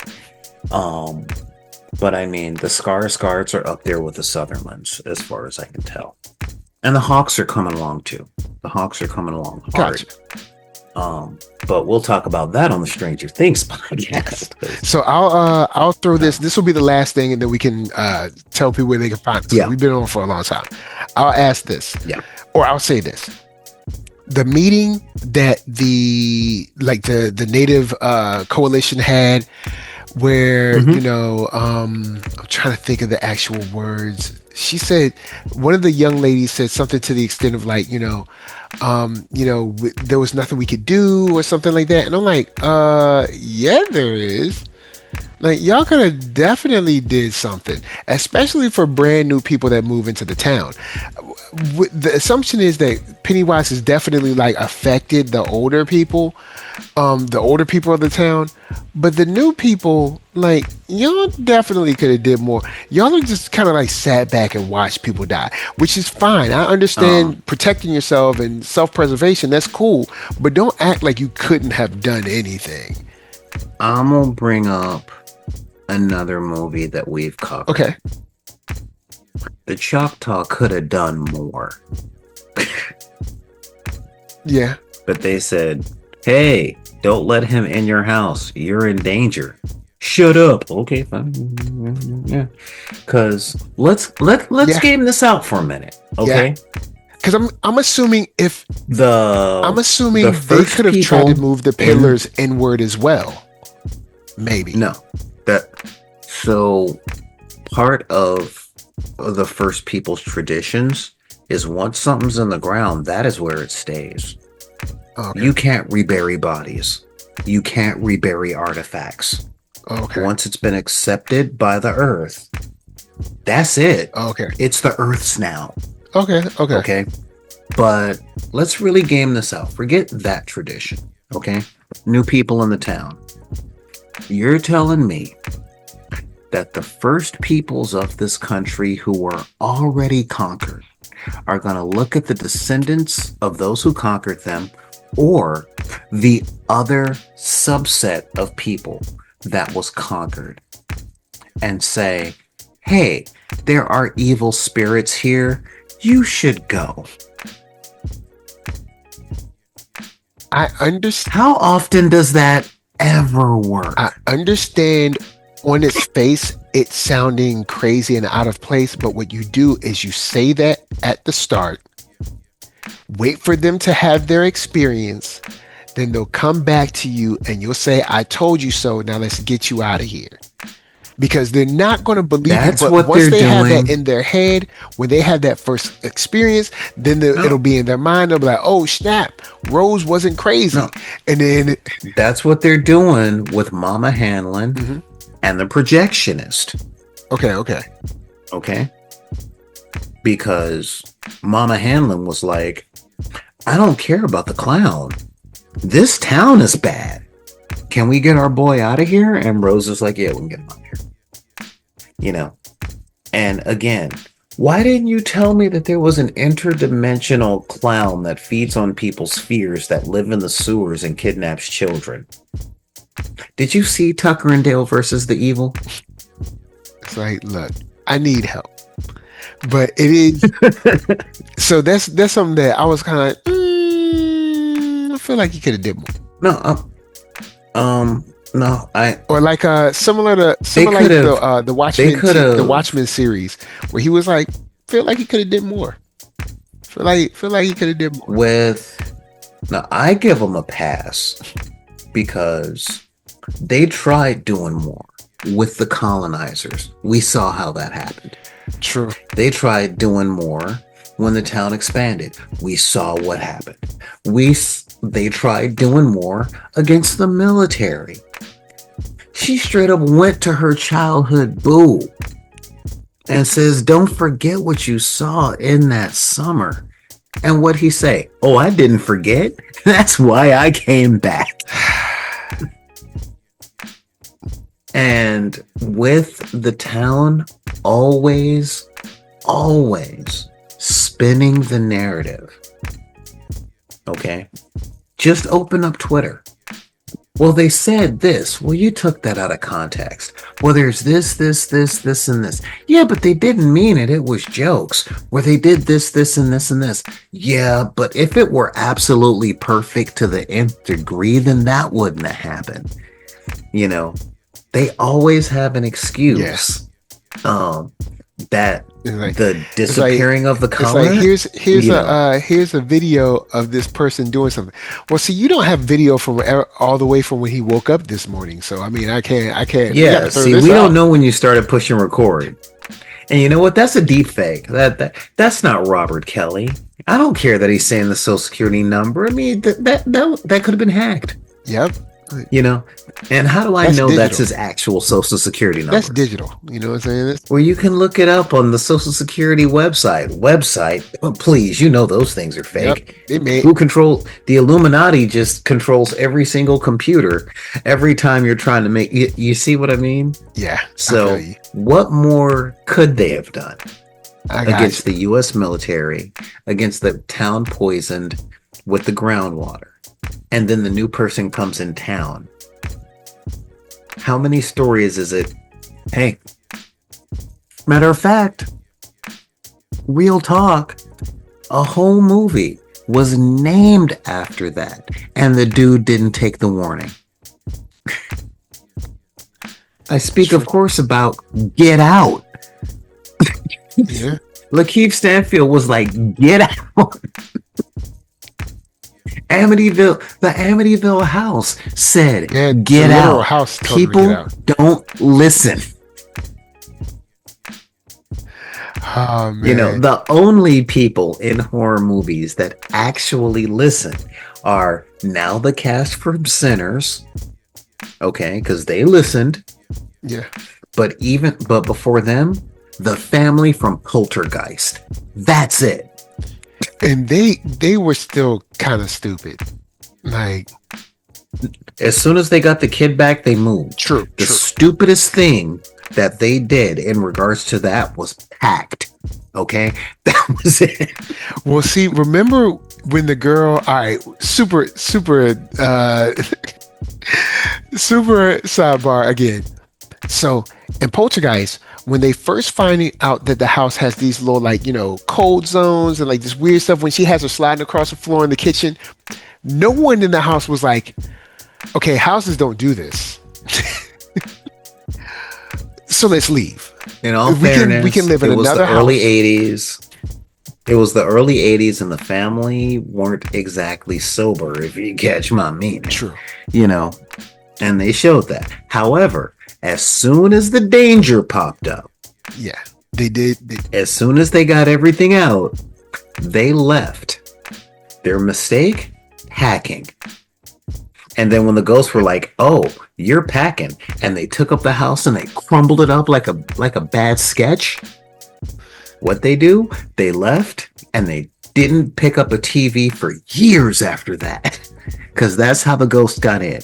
But I mean, the Skarsgårds are up there with the Sutherlands, as far as I can tell. And the Hawks are coming along too. The Hawks are coming along hard. Gotcha. But we'll talk about that on the Stranger Things podcast. So I'll throw this. This will be the last thing, and then we can tell people where they can find us. Yeah. We've been on for a long time. I'll ask this. Yeah. Or I'll say this. The meeting that the Native coalition had, where I'm trying to think of the actual words. She said, one of the young ladies said something to the extent of like, there was nothing we could do or something like that. And I'm like, yeah, there is. Like, y'all could have definitely did something, especially for brand new people that move into the town. The assumption is that Pennywise has definitely like affected the older people of the town, but the new people, like, y'all definitely could have did more. Y'all are just kind of like sat back and watched people die, which is fine. I understand protecting yourself and self-preservation. That's cool, but don't act like you couldn't have done anything. I'm gonna bring up another movie that we've covered. Okay. The Choctaw could have done more. Yeah. But they said, hey, don't let him in your house. You're in danger. Shut up. Okay, fine. Yeah. Because let's game this out for a minute. Okay. Because I'm assuming they could have tried to move the pillars inward as well. Maybe. No. So part of the first people's traditions is once something's in the ground, that is where it stays. Okay. You can't rebury bodies. You can't rebury artifacts. Okay. Once it's been accepted by the earth, that's it. Okay. It's the earth's now. Okay. But let's really game this out. Forget that tradition. Okay. New people in the town. You're telling me that the first peoples of this country who were already conquered are going to look at the descendants of those who conquered them, or the other subset of people that was conquered, and say, hey, there are evil spirits here. You should go. I understand. How often does that ever work? I understand on its face it's sounding crazy and out of place, but what you do is you say that at the start, wait for them to have their experience, then they'll come back to you and you'll say, I told you so, now let's get you out of here. Because they're not going to believe That's it, but what once they doing. have that in their head, when they have that first experience, then it'll be in their mind. They'll be like, oh snap, Rose wasn't crazy. No. And then that's what they're doing with Mama Hanlon and the projectionist. Okay. Because Mama Hanlon was like, I don't care about the clown. This town is bad. Can we get our boy out of here? And Rose is like, yeah, we can get him out of here. And again, why didn't you tell me that there was an interdimensional clown that feeds on people's fears, that live in the sewers and kidnaps children? Did you see Tucker and Dale versus the Evil? It's like, look, I need help. But it is so that's something that I was kind of I feel like he could have did more. Or like similar to the Watchmen, the Watchmen series, where he was like, feel like he could have did more. Feel like he could have did more. I give him a pass because they tried doing more with the colonizers. We saw how that happened. True. They tried doing more when the town expanded. We saw what happened. They tried doing more against the military. She straight up went to her childhood boo and says, don't forget what you saw in that summer. And what'd he say? Oh, I didn't forget. That's why I came back. And with the town always spinning the narrative. Okay? Just open up Twitter. Well, they said this. Well, you took that out of context. Well, there's this, and this. Yeah, but they didn't mean it. It was jokes. Where they did this, and this, and this. Yeah, but if it were absolutely perfect to the nth degree, then that wouldn't have happened. You know, they always have an excuse. That like, the disappearing of the color. It's like here's a video of this person doing something. Well, see, you don't have video from all the way from when he woke up this morning. So I mean, I can't. Yeah, see, we don't know when you started pushing record. And you know what? That's a deep fake. That's not Robert Kelly. I don't care that he's saying the social security number. I mean, that could have been hacked. Yep. You know, and how do I know digital. That's his actual social security number? That's digital. You know what I'm saying? Well, you can look it up on the social security website. Well, please, you know those things are fake. Yep, who control the Illuminati? Just controls every single computer every time you're trying to make. You see what I mean? Yeah. So, what more could they have done against the U.S. military, against the town poisoned with the groundwater? And then the new person comes in town. How many stories is it? Hey, matter of fact, real talk, a whole movie was named after that. And the dude didn't take the warning. I speak, of course, about Get Out. Yeah. Lakeith Stanfield was like, get out. The Amityville house said, get out. House people get out. Don't listen. Oh, man. You know, the only people in horror movies that actually listen are now the cast from Sinners. Okay, because they listened. Yeah. But before them, the family from Poltergeist. That's it. And they were still kind of stupid. Like, as soon as they got the kid back, they moved. True. The stupidest thing that they did in regards to that was packed. Okay, that was it. Well, see, remember when the girl? All right, super sidebar again. So in Poltergeist, when they first finding out that the house has these little, like, you know, cold zones and like this weird stuff, when she has her sliding across the floor in the kitchen, no one in the house was like, okay, houses don't do this. So let's leave. In all fairness, we can live in another house. Early 80s. It was the early 80s and the family weren't exactly sober, if you catch my meaning. True. You know, and they showed that. However, as soon as the danger popped up, yeah, they did. As soon as they got everything out, they left. Their mistake? Hacking. And then when the ghosts were like, "Oh, you're packing," and they took up the house and they crumbled it up like a bad sketch. What they do? They left and they didn't pick up a TV for years after that, because that's how the ghost got in.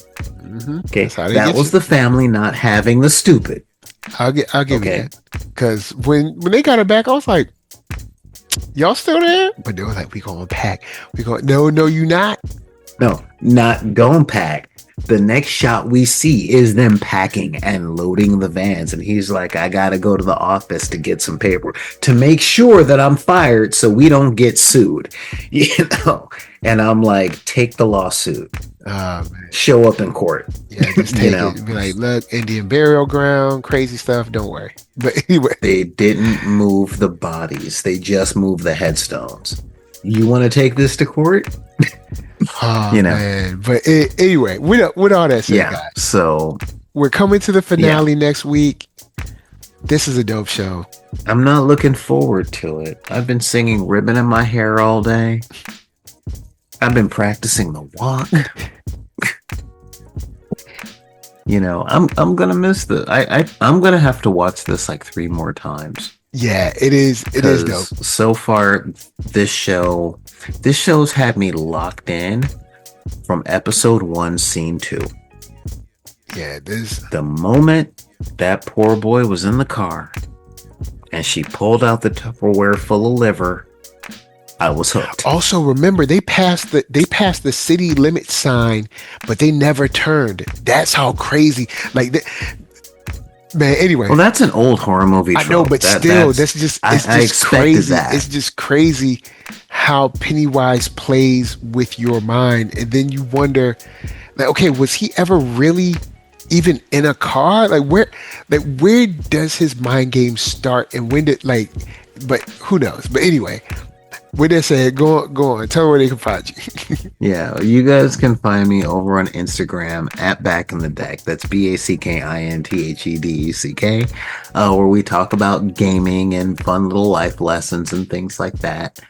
Mm-hmm. Okay, that was the family not having the stupid. I'll give you that, because when they got it back, I was like, "Y'all still there?" But they were like, "We gonna pack. We going no, you not." No, not going pack. The next shot we see is them packing and loading the vans. And he's like, "I got to go to the office to get some paper to make sure that I'm fired so we don't get sued." You know? And I'm like, take the lawsuit. Man. Show up in court. Yeah, just take it. Be like, "Look, Indian burial ground, crazy stuff. Don't worry." But anyway. They didn't move the bodies. They just moved the headstones. You want to take this to court? Oh, you know, man. But anyway, with all that said, guys, so we're coming to the finale next week. This is a dope show. I'm not looking forward to it. I've been singing "Ribbon in My Hair" all day. I've been practicing the walk. You know, I'm gonna miss I'm gonna have to watch this like 3 more times. Yeah, it is dope. So far, this show's had me locked in from episode 1, scene 2. Yeah, the moment that poor boy was in the car and she pulled out the Tupperware full of liver, I was hooked. Also, remember, they passed the city limit sign, but they never turned. That's how crazy. Like, Man, anyway. Well, that's an old horror movie trope. I know, but still, that's just it's I just expected crazy. that. It's just crazy how Pennywise plays with your mind, and then you wonder, like, okay, was he ever really even in a car? Where does his mind game start, and when did But who knows? But anyway, with that said, go on. Tell me where they can find you. Yeah, you guys can find me over on Instagram at Back in the Deck. That's BACKINTHEDUCK, where we talk about gaming and fun little life lessons and things like that.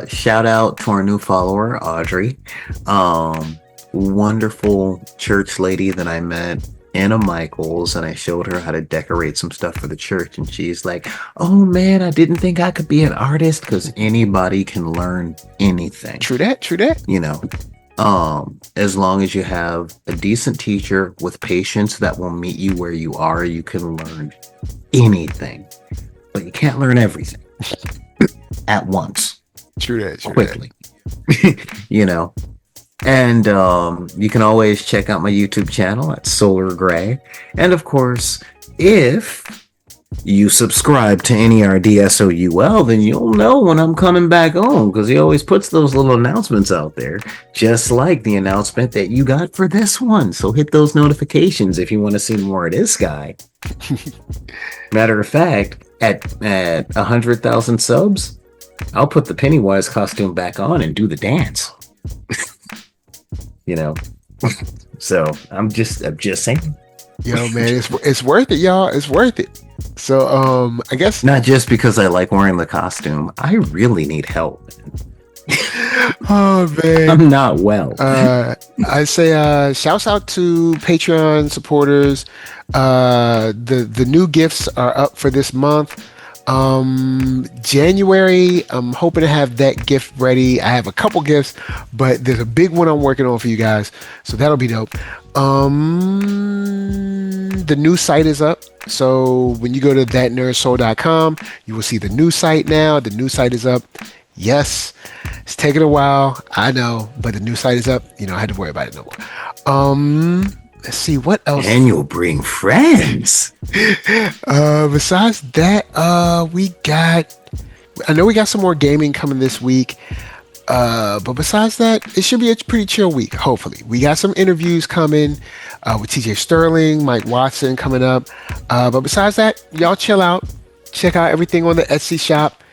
Shout out to our new follower, Audrey. Wonderful church lady that I met in a Michaels, and I showed her how to decorate some stuff for the church, and she's like, oh man, I didn't think I could be an artist, because anybody can learn anything. True that. You know, as long as you have a decent teacher with patience that will meet you where you are, you can learn anything, but you can't learn everything at once. True that. Quickly. You know. And you can always check out my YouTube channel at Solar Gray. And of course, if you subscribe to NERDSoul, then you'll know when I'm coming back on, because he always puts those little announcements out there, just like the announcement that you got for this one. So hit those notifications if you want to see more of this guy. Matter of fact, at 100,000 subs, I'll put the Pennywise costume back on and do the dance. You know, so I'm just saying. Yo, man, it's worth it, y'all. It's worth it. So, I guess not just because I like wearing the costume. I really need help. Oh man, I'm not well. I say, shouts out to Patreon supporters. The new gifts are up for this month. January, I'm hoping to have that gift ready. I have a couple gifts, but there's a big one I'm working on for you guys, so that'll be dope. The new site is up, so when you go to ThatNERDSoul.com, you will see the new site now. The new site is up. Yes, it's taking a while, I know, but the new site is up. You know, I had to worry about it no more. Let's see what else. And you'll bring friends. Besides that, we got some more gaming coming this week. But besides that, it should be a pretty chill week, hopefully. We got some interviews coming with TJ Sterling, Mike Watson coming up. But besides that, y'all chill out. Check out everything on the Etsy shop.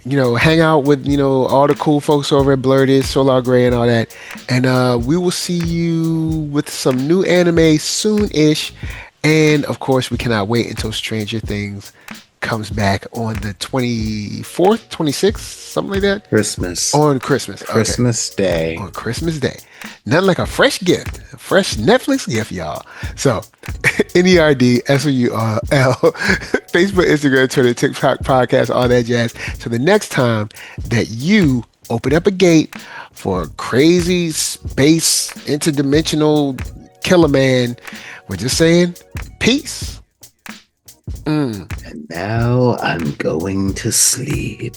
You know, hang out with, you know, all the cool folks over at Blurted, Solar Gray, and all that. And we will see you with some new anime soon-ish. And of course, we cannot wait until Stranger Things comes back on the 24th, 26th, something like that. Christmas. On Christmas. Okay. Christmas Day. On Christmas Day. Nothing like a fresh gift. A fresh Netflix gift, y'all. So, NERDSoul, Facebook, Instagram, Twitter, TikTok, podcast, all that jazz. So the next time that you open up a gate for a crazy space, interdimensional killer man, we're just saying, peace. And now I'm going to sleep.